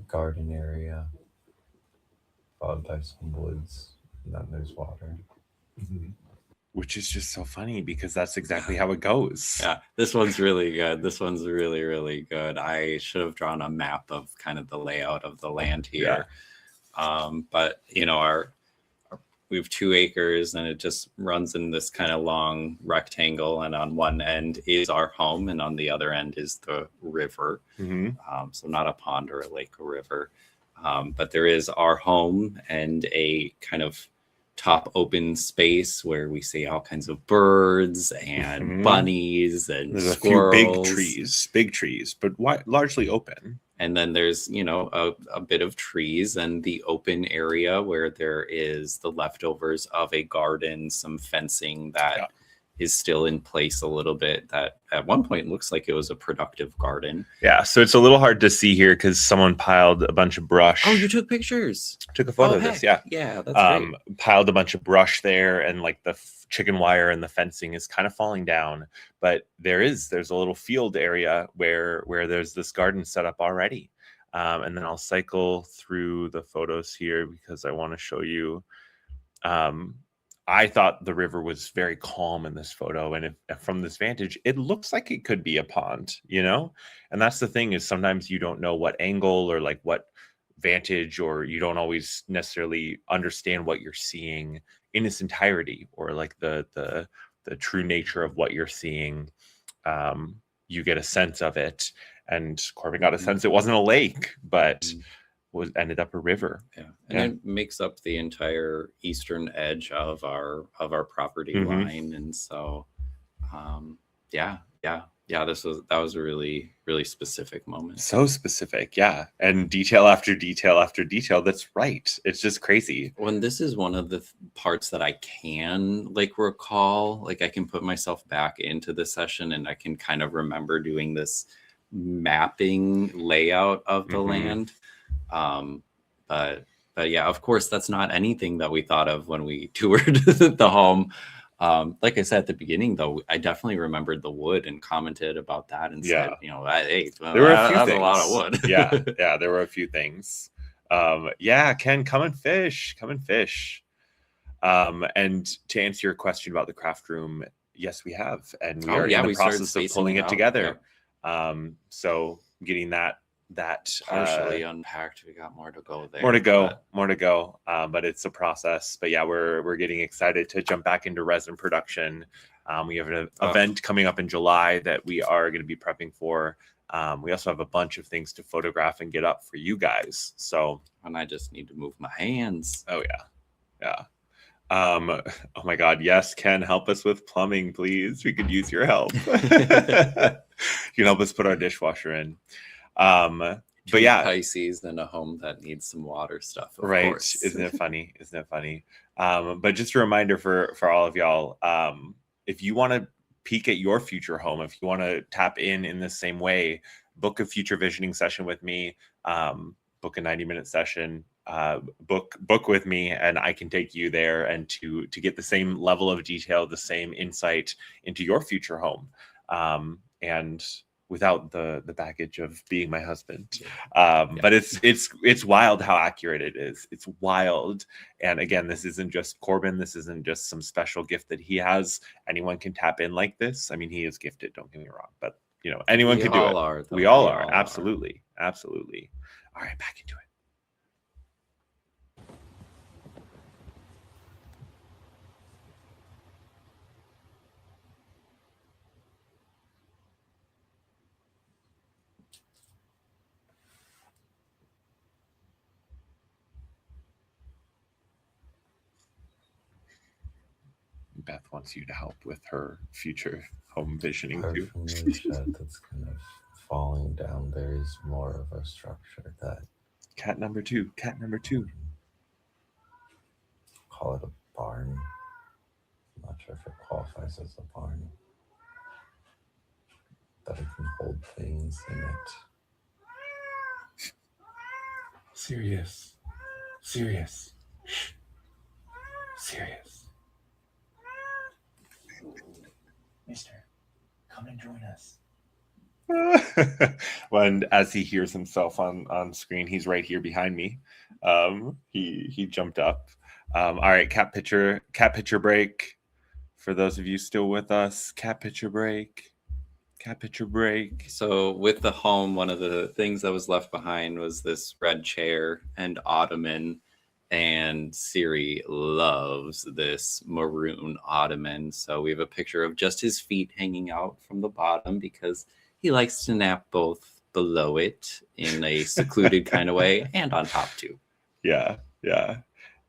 garden area, followed by some woods, and then there's water. Mm-hmm. Which is just so funny because that's exactly how it goes. Yeah, this one's really good. This one's really, really good. I should have drawn a map of kind of the layout of the land here. But you know, we have 2 acres and it just runs in this kind of long rectangle, and on one end is our home and on the other end is the river. Mm-hmm. So not a pond or a lake, a river. But there is our home and a kind of top open space where we see all kinds of birds and bunnies and There's squirrels. a few big trees, but largely open. And then there's, a bit of trees and the open area where there is the leftovers of a garden, some fencing that is still in place a little bit, that at one point looks like it was a productive garden. Yeah, so it's a little hard to see here because someone piled a bunch of brush. Oh, you took pictures. Took a photo of this, yeah. Yeah, that's great. Piled a bunch of brush there, and like the chicken wire and the fencing is kind of falling down. But there's a little field area where there's this garden set up already. And then I'll cycle through the photos here because I want to show you. I thought the river was very calm in this photo, and from this vantage, it looks like it could be a pond, And that's the thing, is sometimes you don't know what angle or like what vantage, or you don't always necessarily understand what you're seeing in its entirety, or like the true nature of what you're seeing. You get a sense of it, and Corbin got a sense it wasn't a lake, but ended up a river. It makes up the entire eastern edge of our property line, and so that was a really, really specific moment. So specific, yeah, and detail after detail after detail. That's right. It's just crazy. When this is one of the parts that I can recall, I can put myself back into the session and I can kind of remember doing this mapping layout of the land. But yeah, of course, that's not anything that we thought of when we toured the home. Like I said at the beginning, though, I definitely remembered the wood and commented about that and said, hey, there were a few things. A lot of wood. yeah, there were a few things. Ken, come and fish. And to answer your question about the craft room, yes, we have, and we are in the process of pulling it together. Yeah. So getting that partially unpacked. We got more to go there. More to go. But it's a process. But yeah, we're getting excited to jump back into resin production. We have an event coming up in July that we are going to be prepping for. We also have a bunch of things to photograph and get up for you guys. So, and I just need to move my hands. Oh yeah. Oh my God. Yes. Ken, help us with plumbing, please. We could use your help. You can help us put our dishwasher in. But yeah, Pisces and a home that needs some water stuff, of right? course. Isn't it funny? But just a reminder for all of y'all, if you want to peek at your future home, if you want to tap in the same way, book a future visioning session with me, book a 90-minute session, book with me, and I can take you there and to get the same level of detail, the same insight into your future home, and without the baggage of being my husband. But it's wild how accurate it is. It's wild. And again, this isn't just Corbin. This isn't just some special gift that he has. Anyone can tap in like this. I mean, he is gifted, don't get me wrong, but anyone can do it. We all are. Absolutely. All right, back into it. Beth wants you to help with her future home visioning Apart too. from the shed that's kind of falling down, there is more of a structure that cat number two. Call it a barn. I'm not sure if it qualifies as a barn, but it can hold things in it. Serious. Mister, come and join us. When as he hears himself on screen, he's right here behind me. He jumped up. All right, cat picture break. For those of you still with us, cat picture break. So with the home, one of the things that was left behind was this red chair and ottoman. And Siri loves this maroon ottoman. So we have a picture of just his feet hanging out from the bottom because he likes to nap both below it in a secluded kind of way and on top too. Yeah.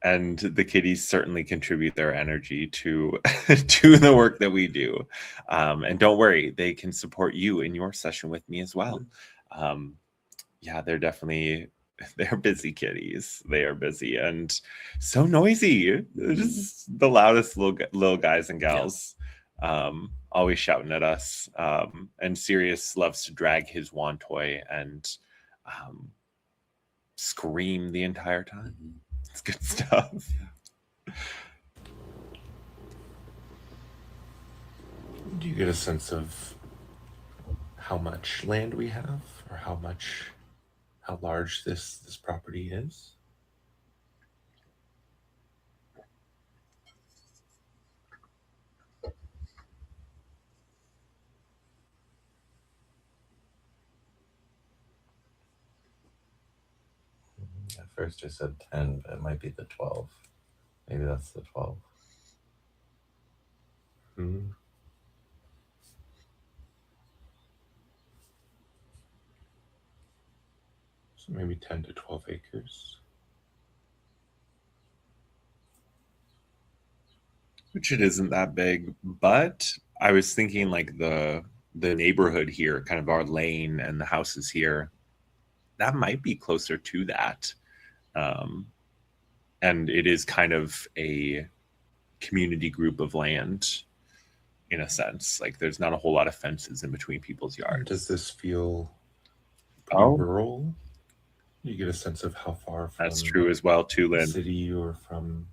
and the kitties certainly contribute their energy to to the work that we do. And don't worry, they can support you in your session with me as well. Yeah, they're busy kitties. They are busy and so noisy. They're just the loudest little guys and gals. Always shouting at us. And Sirius loves to drag his wand toy and scream the entire time. It's good stuff. Do you get a sense of how much land we have, or how large this property is? At first I said 10, but it might be the 12. Maybe that's the 12. So maybe 10 to 12 acres. Which it isn't that big, but I was thinking like the neighborhood here, kind of our lane and the houses here, that might be closer to that. And it is kind of a community group of land in a sense. Like there's not a whole lot of fences in between people's yards. Does this feel pretty rural? You get a sense of how far from That's true as well too, the Lynn. city or from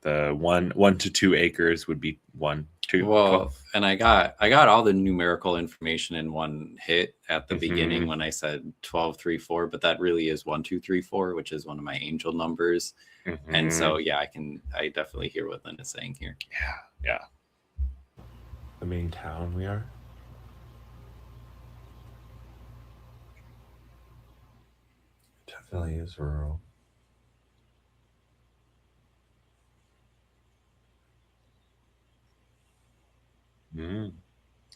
The 1 to 2 acres would be 1, 2. Well, 12. and I got all the numerical information in one hit at the beginning when I said 12, 3, 4, but that really is 1, 2, 3, 4, which is one of my angel numbers. And so, yeah, I definitely hear what Lynn is saying here. Yeah. the main town we are? It definitely is rural.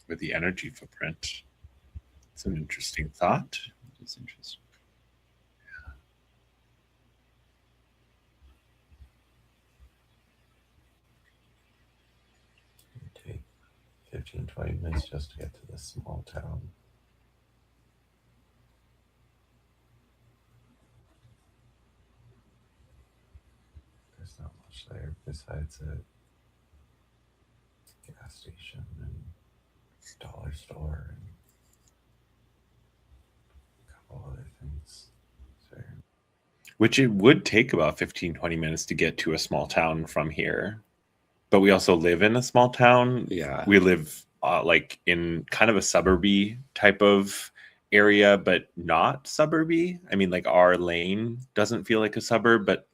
With the energy footprint. It's an interesting thought. It's interesting. It take 15, 20 minutes just to get to this small town. There's not much there besides a gas station and dollar store and a couple other things. So, Which it would take about 15, 20 minutes to get to a small town from here. But we also live in a small town. Yeah. We live like in kind of a suburby type of area, but not suburby. I mean, like our lane doesn't feel like a suburb, but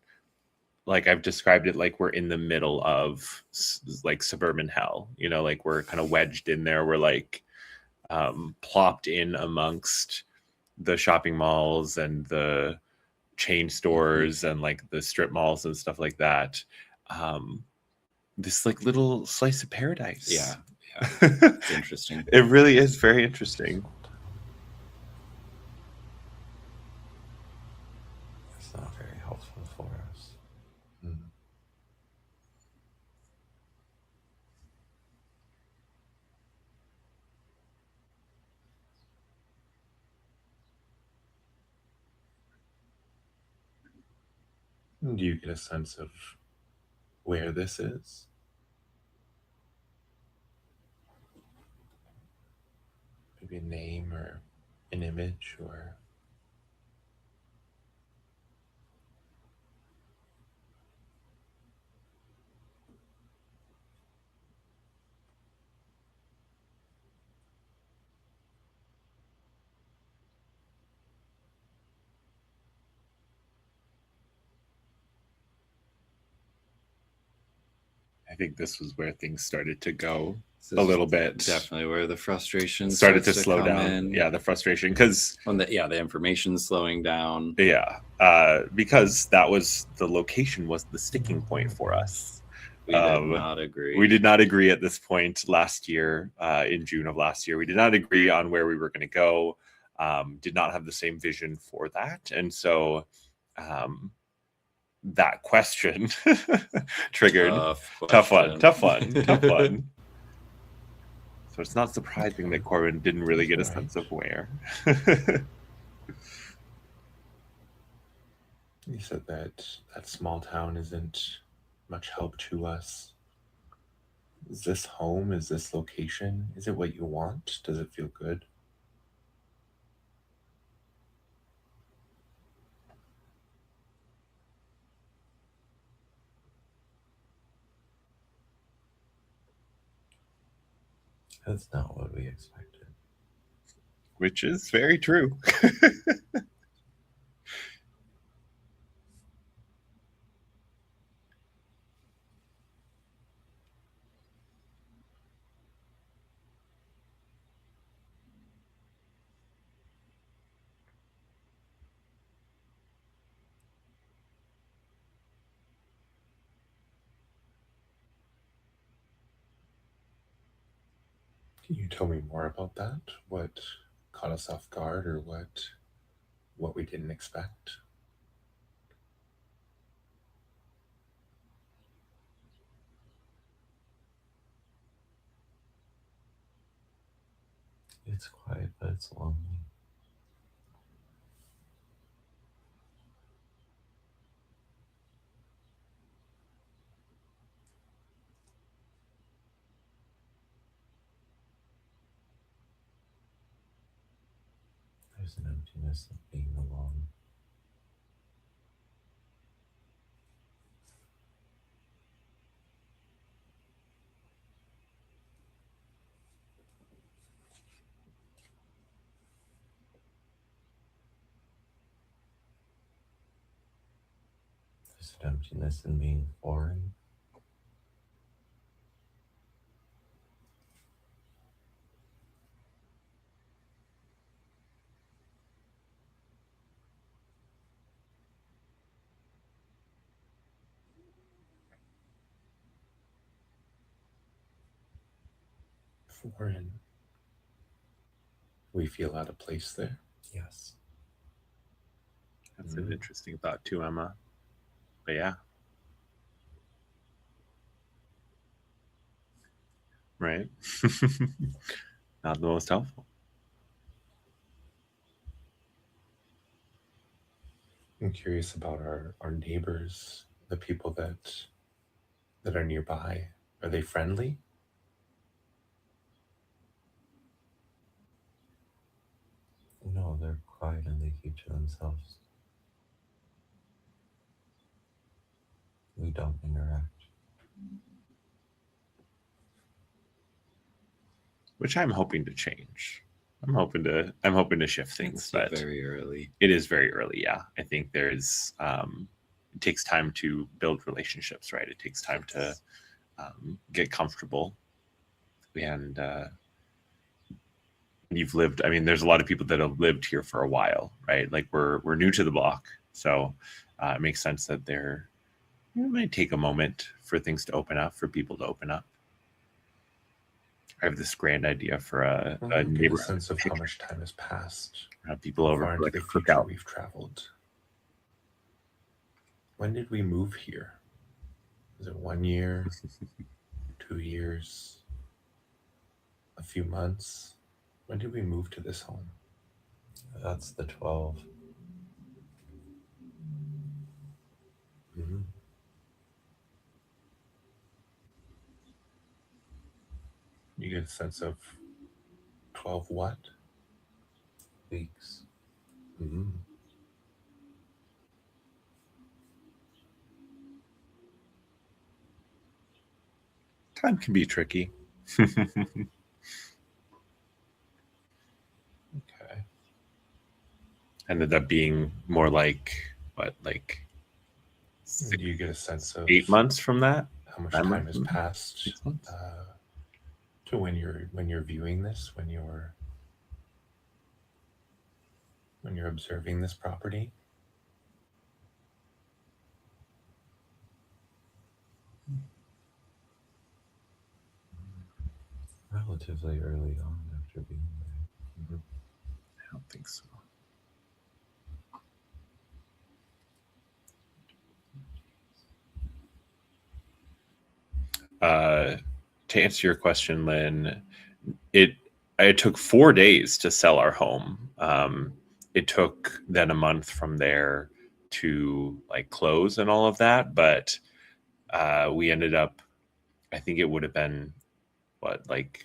like I've described it like we're in the middle of like suburban hell, like we're kind of wedged in there. We're like plopped in amongst the shopping malls and the chain stores and like the strip malls and stuff like that. This like little slice of paradise. Yeah. It's interesting. It really is very interesting. it's not very helpful for us. Do you get a sense of where this is? Maybe a name or an image or... I think this was where things started to go This a is little bit. Definitely where the frustration Started to starts slow come down. in. Yeah, the frustration because When the information's slowing down. because that was the location was the sticking point for us. We did not agree. We did not agree at this point last year, in June of last year. We did not agree on where we were going to go. Did not have the same vision for that, and so that question triggered. Tough Tough one. So it's not surprising that Corbin didn't really get a sense of where. You said that small town isn't much help to us. Is this home? Is this location? Is it what you want? Does it feel good? That's not what we expected. Which is very true. Can you tell me more about that? What caught us off guard, or what we didn't expect? It's quiet, but it's lonely. There's an emptiness of being alone. There's an emptiness in being foreign. Foreign. We feel out of place there. Yes. That's an interesting thought too, Emma. But yeah. Right. Not the most helpful. I'm curious about our neighbors, the people that are nearby. Are they friendly? No, they're quiet and they keep to themselves. We don't interact. Which I'm hoping to change. I'm hoping to shift things, It's but very early. it is very early. Yeah, I think there's it takes time to build relationships, right? It takes time to get comfortable, and you've lived. I mean, there's a lot of people that have lived here for a while, right? Like we're new to the block, so it makes sense that it might take a moment for things to open up, for people to open up. I have this grand idea for a Get a neighborhood sense of how much time has passed. have people How over far for into like a the future cookout. we've traveled. When did we move here? Is it 1 year, 2 years, a few months? When did we move to this home? That's the 12. Mm-hmm. You get a sense of 12 what? Weeks. Mm-hmm. Time can be tricky. Okay. Ended up being more like what, like Do you get a sense of 8 months from that? how much 9 time months has from that? passed 6 months? to when you're viewing this, when you're observing this property? Relatively early on after being there. I don't think so. to answer your question, Lynn, it took 4 days to sell our home. It took then a month from there to like close and all of that, but we ended up, I think it would have been what, like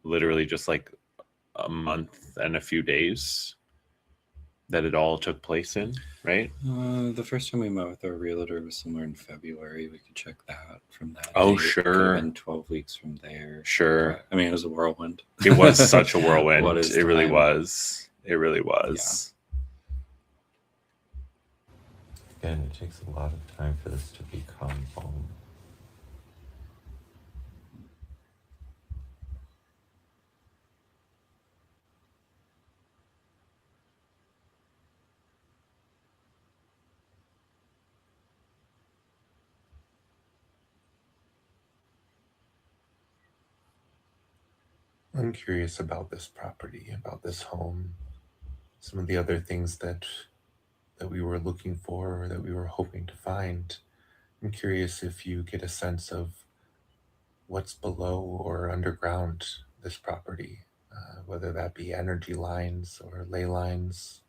literally just like a month and a few days that it all took place in, right? The first time we met with our realtor was somewhere in February. We could check that from that. Oh, date. sure. Could have been 12 weeks from there. Sure. But, I mean, it was a whirlwind. It was such a whirlwind. What is It really time? was. It really was. Again, it takes a lot of time for this to become home. I'm curious about this property, about this home, some of the other things that we were looking for or that we were hoping to find. I'm curious if you get a sense of what's below or underground this property, whether that be energy lines or ley lines,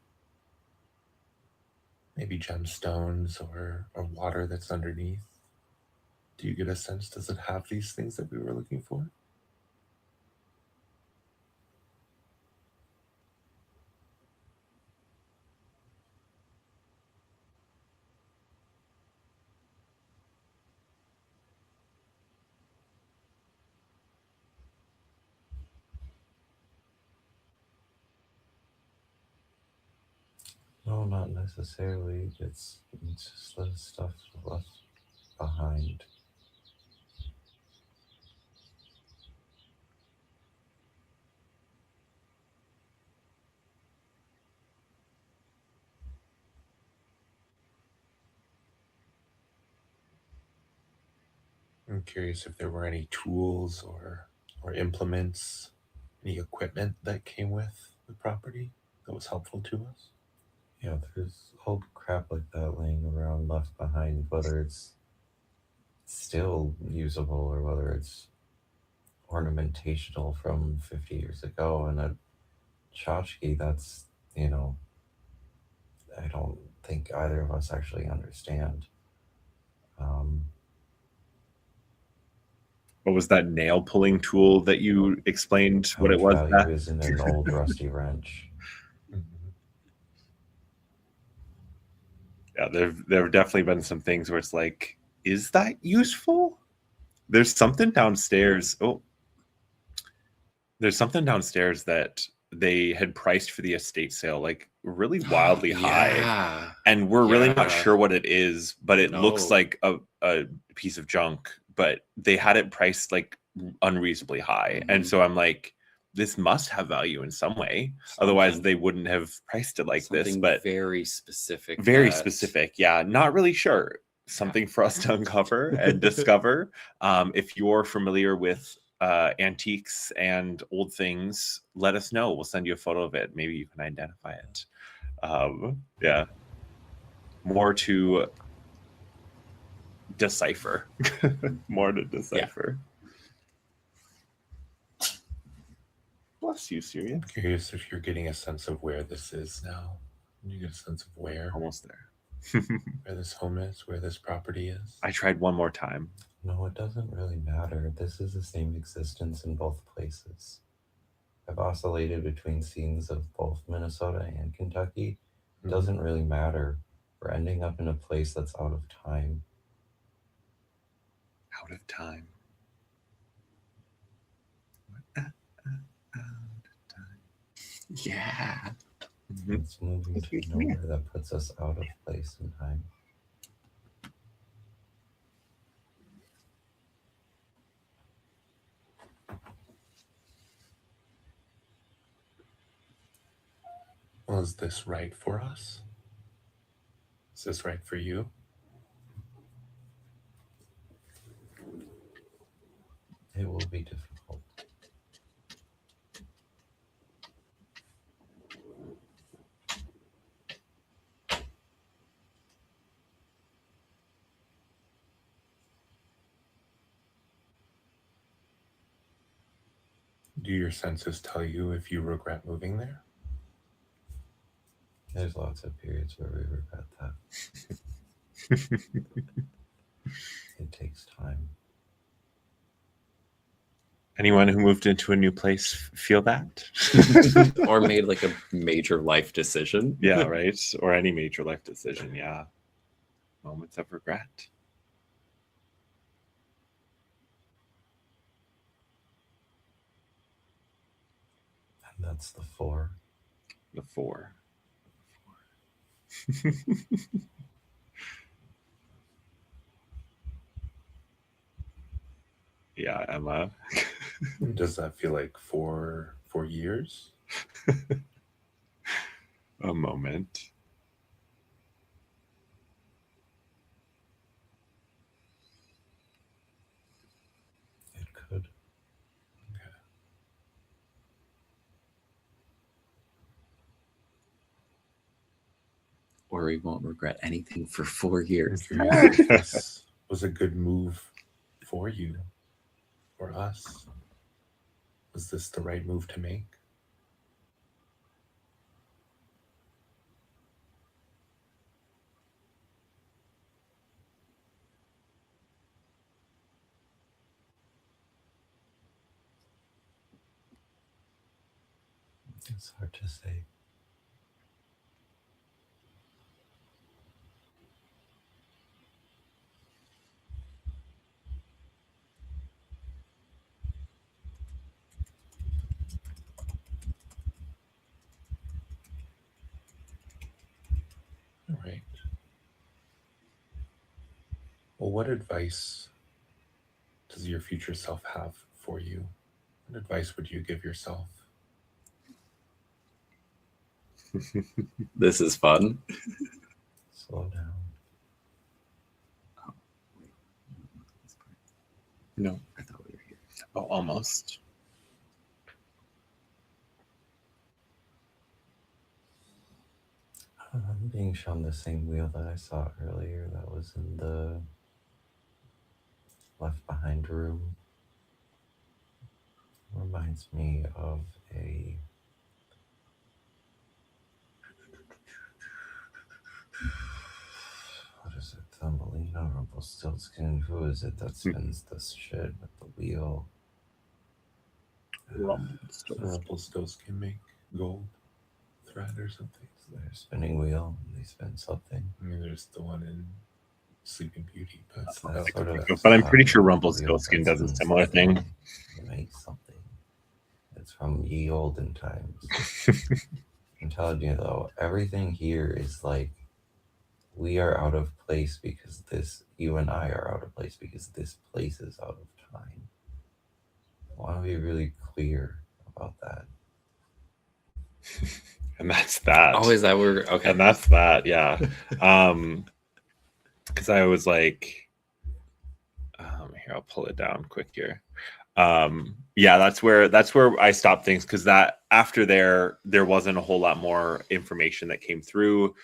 maybe gemstones or water that's underneath. Do you get a sense, does it have these things that we were looking for? No, not necessarily. It's just the stuff left behind. I'm curious if there were any tools or implements, any equipment that came with the property that was helpful to us. Yeah, there's old crap like that laying around left behind, whether it's still usable or whether it's ornamentational from 50 years ago. And a tchotchke, that's, I don't think either of us actually understand. What was that nail pulling tool that you explained How what it much was? value is in an old rusty wrench? Yeah, there have definitely been some things where it's like, is that useful? There's something downstairs. Oh, there's something downstairs that they had priced for the estate sale like really wildly high, Yeah. and we're really not Yeah. sure what it is, but it looks No. like a piece of junk, but they had it priced like unreasonably high. And Mhm. so I'm like, this must have value in some way, otherwise Something- they wouldn't have priced it like this. something But very specific. very that- specific, yeah, not really sure. Something for us to uncover and discover. If you're familiar with antiques and old things, let us know. We'll send you a photo of it. Maybe you can identify it. Yeah, more to decipher. More to decipher. Bless you, Syria. I'm curious if you're getting a sense of where this is now. You get a sense of where Almost there. this home is, where this property is. I tried one more time. No, it doesn't really matter. This is the same existence in both places. I've oscillated between scenes of both Minnesota and Kentucky. It doesn't really matter. We're ending up in a place that's out of time. Out of time. Yeah. It's moving to nowhere that puts us out of place and time. Well, is this right for us? Is this right for you? It will be difficult. Do your senses tell you if you regret moving there? There's lots of periods where we regret that. It takes time. Anyone who moved into a new place feel that? Or made like a major life decision. Yeah, right. Or any major life decision. Yeah. Moments of regret. And that's the 4. The 4. Yeah, Emma. Does that feel like 4 years? A moment. It could. Or we won't regret anything for 4 years. This was a good move for you, for us. Was this the right move to make? It's hard to say. All right. Well, what advice does your future self have for you? What advice would you give yourself? This is fun. Slow down. No. I thought we were here. Oh, almost. I'm being shown the same wheel that I saw earlier that was in the left behind room. Reminds me of a what is it? Thumbelina, Rumpelstiltskin. Who is it that spins this shit with the wheel? Rumpelstiltskin make gold thread or something. They're spinning wheel and they spin something. I mean, there's the one in Sleeping Beauty, but That's that sort of But I'm pretty a sure wheel Rumpelstiltskin that does a spins similar something. thing. It makes something. It's from ye olden times. I'm telling you though, everything here is like we are out of place because you and I are out of place because this place is out of time. I want to be really clear about that. And that's that. Oh, is that where? Okay. And that's that, yeah. Because I was like, here, I'll pull it down quick here. Yeah, that's where I stopped things, because that after there wasn't a whole lot more information that came through.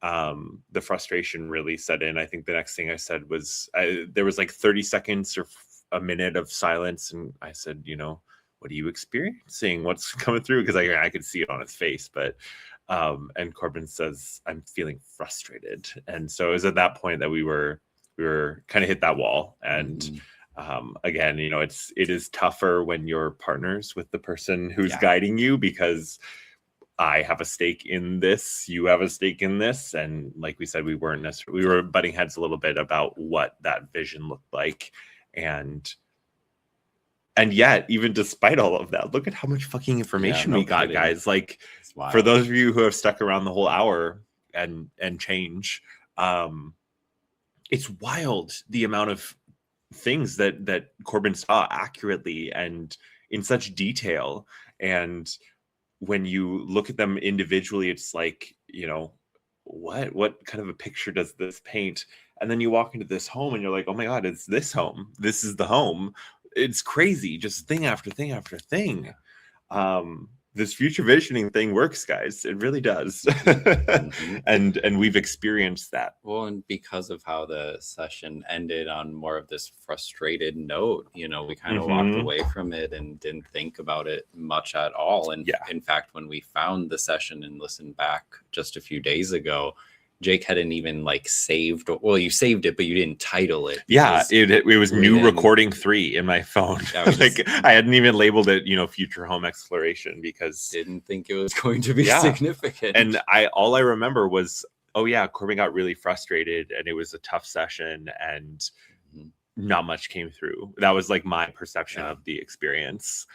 The frustration really set in. I think the next thing I said was there was like 30 seconds or a minute of silence, and I said, what are you experiencing? What's coming through? Because I could see it on his face, but and Corbin says, I'm feeling frustrated. And so it was at that point that we were kind of hit that wall. And again, it is tougher when you're partners with the person who's guiding you, because I have a stake in this, you have a stake in this. And like we said, we were butting heads a little bit about what that vision looked like. And yet, even despite all of that, look at how much fucking information we got, guys. Like, for those of you who have stuck around the whole hour and change, it's wild the amount of things that Corbin saw accurately and in such detail. And when you look at them individually, it's like, what kind of a picture does this paint? And then you walk into this home and you're like, oh my God, it's this home. This is the home. It's crazy, just thing after thing after thing. this future visioning thing works, guys. It really does. Mhm. And we've experienced that. Well, and because of how the session ended on more of this frustrated note, we kind of walked Mhm. away from it and didn't think about it much at all. And Yeah. in fact, when we found the session and listened back just a few days ago, Jake hadn't even saved. Well, you saved it, but you didn't title it. Yeah, it was new Written- recording 3 in my phone. Yeah, we just- I hadn't even labeled it, future home exploration, because didn't think it was going to be Yeah. significant. and all I remember was, oh yeah, Corbin got really frustrated and it was a tough session and Mhm. not much came through. That was my perception Yeah. of the experience.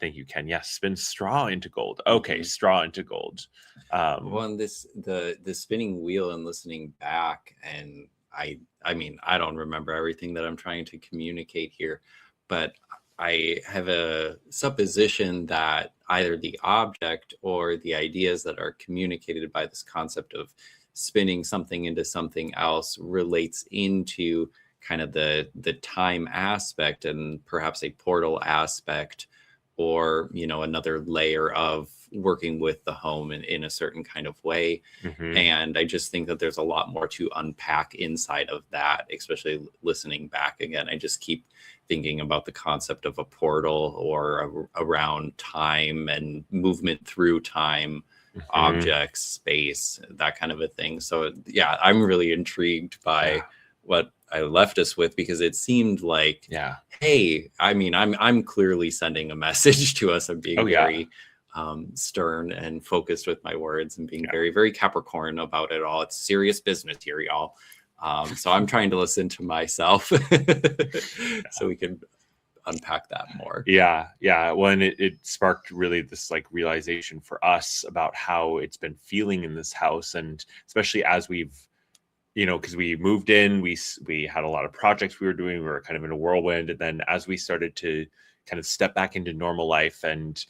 Thank you, Ken. Yes, spin straw into gold. Okay, Mhm. straw into gold. Well, and the spinning wheel and listening back, and I mean, I don't remember everything that I'm trying to communicate here, but I have a supposition that either the object or the ideas that are communicated by this concept of spinning something into something else relates into kind of the time aspect and perhaps a portal aspect, or another layer of working with the home in a certain kind of way. Mhm. And I just think that there's a lot more to unpack inside of that, especially listening back again. I just keep thinking about the concept of a portal or around time and movement through time, Mhm. objects, space, that kind of a thing. So yeah, I'm really intrigued by Yeah. what I left us with, because it seemed like, Yeah. hey, I mean, I'm clearly sending a message to us. I'm being Oh, yeah. very stern and focused with my words and being Yeah. very, very Capricorn about it all. It's serious business here, y'all. So I'm trying to listen to myself so we can unpack that more. Yeah. Well, and it sparked really this realization for us about how it's been feeling in this house, and especially as we've, because we moved in, we had a lot of projects we were doing. We were kind of in a whirlwind, and then as we started to kind of step back into normal life and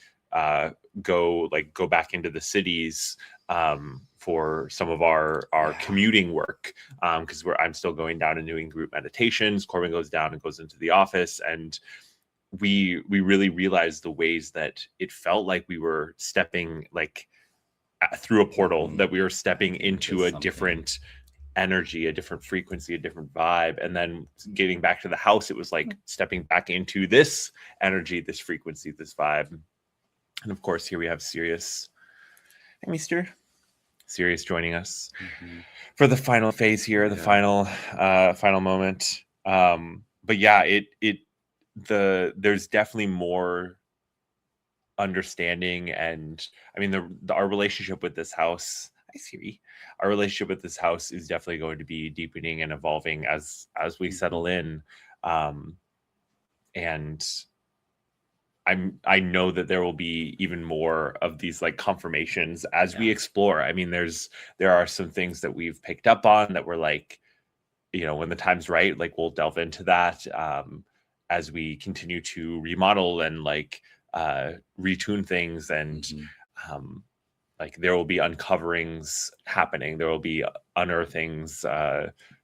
go back into the cities for some of our commuting work, because I'm still going down and doing group meditations. Corbin goes down and goes into the office, and we really realized the ways that it felt like we were stepping through a portal, Mhm. that we were stepping into a something. different energy, a different frequency, a different vibe. And then getting back to the house, it was like stepping back into this energy, this frequency, this vibe. And of course, here we have Sirius. Hey, Mister. Sirius joining us Mhm. for the final phase here, the Yeah. final moment. But yeah, there's definitely more understanding, and I mean our relationship with this house. Hi, Siri. Our relationship with this house is definitely going to be deepening and evolving as we settle in, and I know that there will be even more of these confirmations as we Yeah. explore. I mean, there are some things that we've picked up on that we're when the time's right, we'll delve into that as we continue to remodel and retune things, and Mhm. there will be uncoverings happening. There will be unearthings,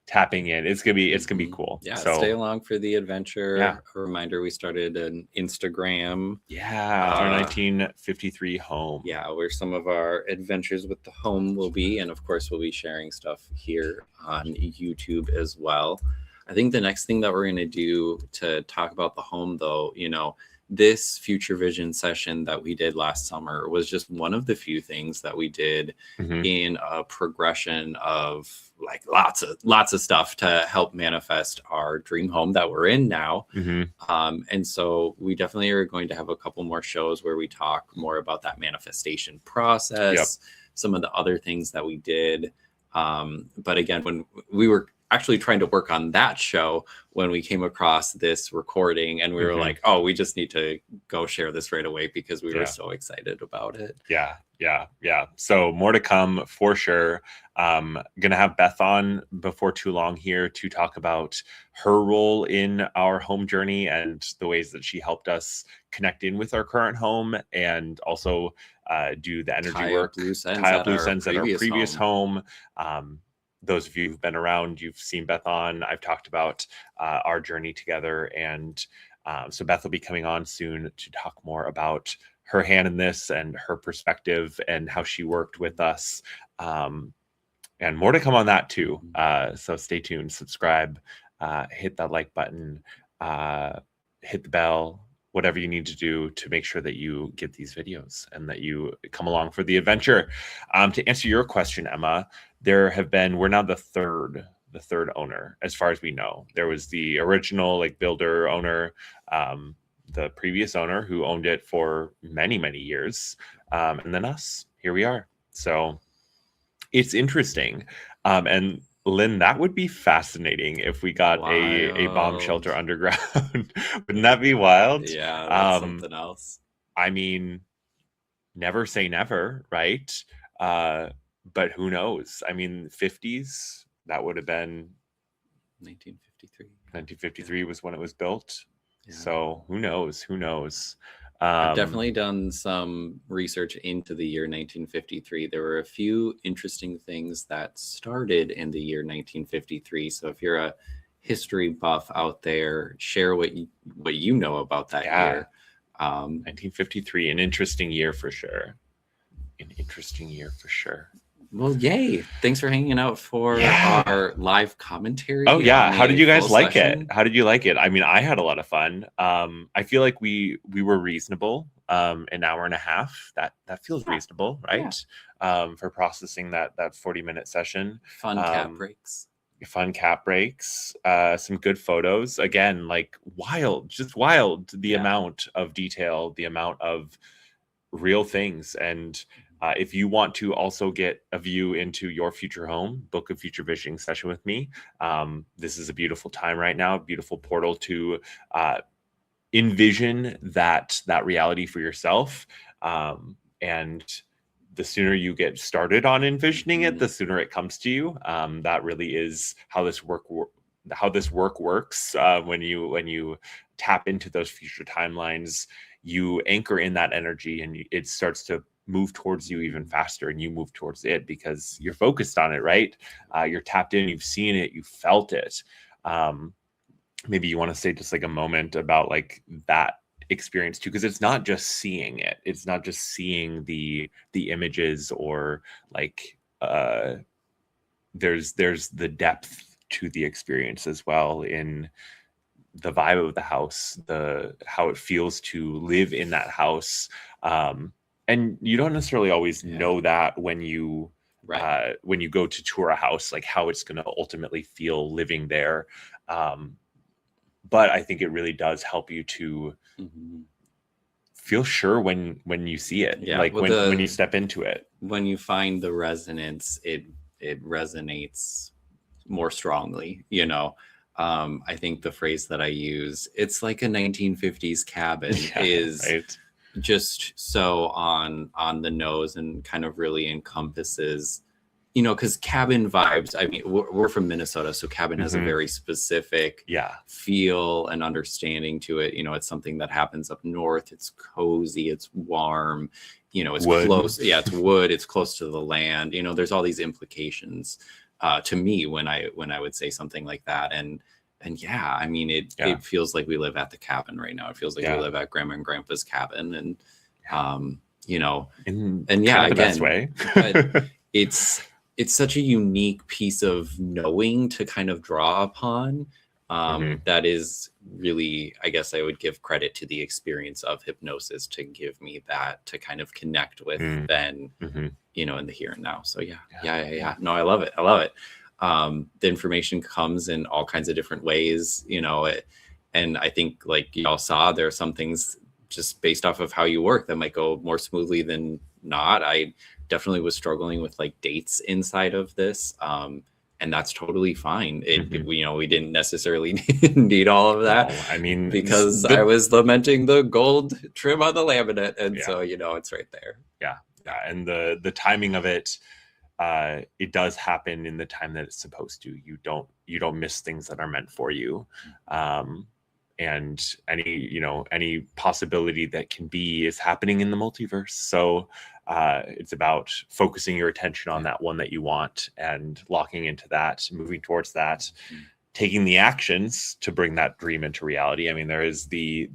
tapping in. It's gonna be Mhm. cool. Yeah, So stay along for the adventure. Yeah. A reminder, we started an Instagram. yeah, our 1953 home. Yeah, where some of our adventures with the home will be. And of course, we'll be sharing stuff here on YouTube as well. I think the next thing that we're going to do to talk about the home, though, this future vision session that we did last summer was just one of the few things that we did Mhm. in a progression of lots of stuff to help manifest our dream home that we're in now. Mhm. And so we definitely are going to have a couple more shows where we talk more about that manifestation process, some of the other things that we did. But again, when we were actually trying to work on that show, when we came across this recording, and we were Mhm. like, oh, we just need to go share this right away because we Yeah. were so excited about it. Yeah. So more to come for sure. Gonna have Beth on before too long here to talk about her role in our home journey and the ways that she helped us connect in with our current home, and also do the energy Tie work, up loose ends tie up at loose our ends at our previous previous home. Those of you who've been around, you've seen Beth on. I've talked about our journey together, and so Beth will be coming on soon to talk more about her hand in this and her perspective and how she worked with us. And more to come on that too. So stay tuned, subscribe, hit that like button, hit the bell, whatever you need to do to make sure that you get these videos and that you come along for the adventure. To answer your question, Emma, we're now the third owner, as far as we know. There was the original like builder owner, the previous owner who owned it for many, many years. And then us, here we are. So it's interesting. And Lynn, that would be fascinating if we got a bomb shelter underground. Wouldn't that be wild? Yeah, that's something else. I mean, never say never, right? But who knows? I mean, 50s, that would have been 1953. 1953 was when it was built. Yeah. So who knows? I've definitely done some research into the year 1953. There were a few interesting things that started in the year 1953. So if you're a history buff out there, share what you know about that year. 1953, an interesting year for sure. Well, yay. Thanks for hanging out for our live commentary. Oh, yeah. How did you guys like it? How did you like it? I mean, I had a lot of fun. I feel like we were reasonable. An hour and a half. That feels reasonable, right? Yeah. For processing that 40-minute session. Fun cap breaks. Some good photos. Again, like just wild. The amount of detail, the amount of real things. And if you want to also get a view into your future home, book a future visioning session with me. This is a beautiful time right now, a beautiful portal to envision that reality for yourself. And the sooner you get started on envisioning it, the sooner it comes to you. That really is how this work works. When you tap into those future timelines, you anchor in that energy, and it starts to move towards you even faster, and you move towards it because you're focused on it, right? You're tapped in, you've seen it, you felt it. Maybe you want to say just like a moment about like that experience too, because it's not just seeing it. It's not just seeing the images, or like there's the depth to the experience as well, in the vibe of the house, how it feels to live in that house. And you don't necessarily always know that when you go to tour a house, like how it's going to ultimately feel living there. But I think it really does help you to feel sure when you see it, like when you step into it. When you find the resonance, it resonates more strongly, you know. I think the phrase that I use, it's like a 1950s cabin, is right. Just so on the nose, and kind of really encompasses, you know, because cabin vibes, I mean, we're from Minnesota, so cabin has a very specific feel and understanding to it. You know, it's something that happens up north. It's cozy, it's warm, you know, it's wood. Close. Yeah, it's wood, it's close to the land. You know, there's all these implications to me when I would say something like that. And yeah, I mean, it feels like we live at the cabin right now. It feels like we live at Grandma and Grandpa's cabin, and you know, and the best way. But it's such a unique piece of knowing to kind of draw upon. That is really, I guess I would give credit to the experience of hypnosis to give me that to kind of connect with then, you know, in the here and now. So yeah. No, I love it. The information comes in all kinds of different ways, you know, and I think like y'all saw, there are some things just based off of how you work that might go more smoothly than not. I definitely was struggling with like dates inside of this. And that's totally fine. We didn't necessarily need all of that. No, I mean, because I was lamenting the gold trim on the laminate. And so, you know, it's right there. Yeah. And the timing of it, it does happen in the time that it's supposed to. You don't miss things that are meant for you. And any possibility that can be is happening in the multiverse. So it's about focusing your attention on that one that you want and locking into that, moving towards that, taking the actions to bring that dream into reality. I mean, there is the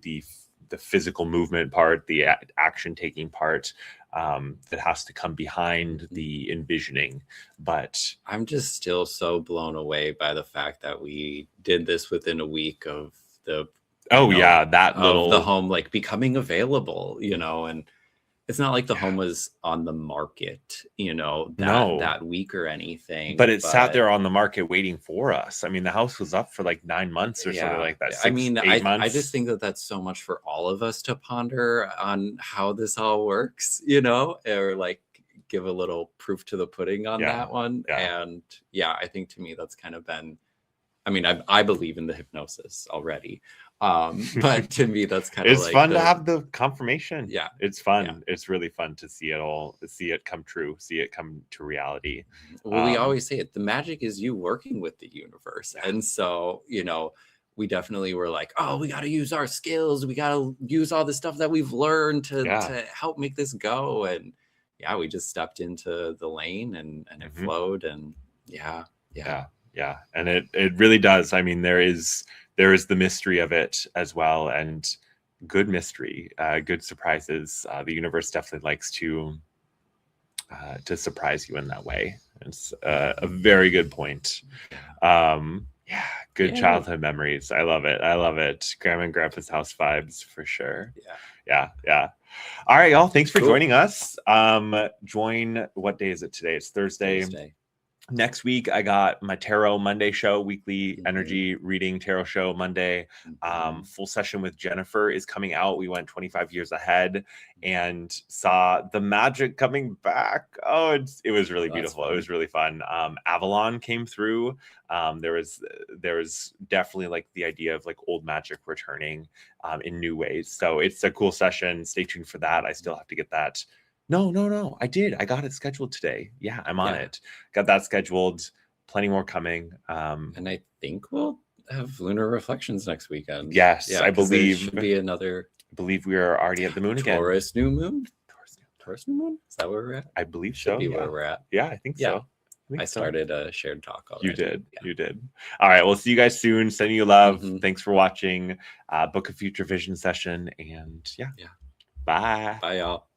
the physical movement part, the action taking part, that has to come behind the envisioning. But I'm just still so blown away by the fact that we did this within a week of the that of little the home like becoming available, and it's not like the home was on the market, that week or anything. But it sat there on the market waiting for us. I mean, the house was up for like 9 months or something like that. 8 months. I just think that that's so much for all of us to ponder on how this all works, or like give a little proof to the pudding on that one. And I think to me that's kind of been, I mean, I believe in the hypnosis already. But to me, that's kind of it's like fun to have the confirmation. Yeah. It's fun. Yeah. It's really fun to see it come true, see it come to reality. Well, we always say it, the magic is you working with the universe. And so, we definitely were like, oh, we got to use our skills. We got to use all the stuff that we've learned to help make this go. And we just stepped into the lane and it flowed. And yeah. And it really does. I mean, there is the mystery of it as well, and good mystery, good surprises. The universe definitely likes to surprise you in that way. It's a very good point. Good childhood memories. I love it. Grandma and Grandpa's house vibes for sure. Yeah. All right, y'all. Thanks for joining us. What day is it today? It's Thursday. Next week, I got my Tarot Monday show, weekly energy reading tarot show Monday. Full session with Jennifer is coming out. We went 25 years ahead and saw the magic coming back. Oh, it was really beautiful. It was really fun. Avalon came through. There was definitely like the idea of like old magic returning in new ways. So it's a cool session. Stay tuned for that. I still have to get that. No. I did. I got it scheduled today. Yeah, I'm on it. Got that scheduled. Plenty more coming. And I think we'll have lunar reflections next weekend. Yes, I believe. Should be another. I believe we are already at the moon again. Taurus new moon. Taurus new moon. Is that where we're at? I believe Should so. be where we're at. Yeah, I think so. I started a shared talk already. You did. All right. We'll see you guys soon. Sending you love. Thanks for watching. Book a future vision session. And Bye. Bye, y'all.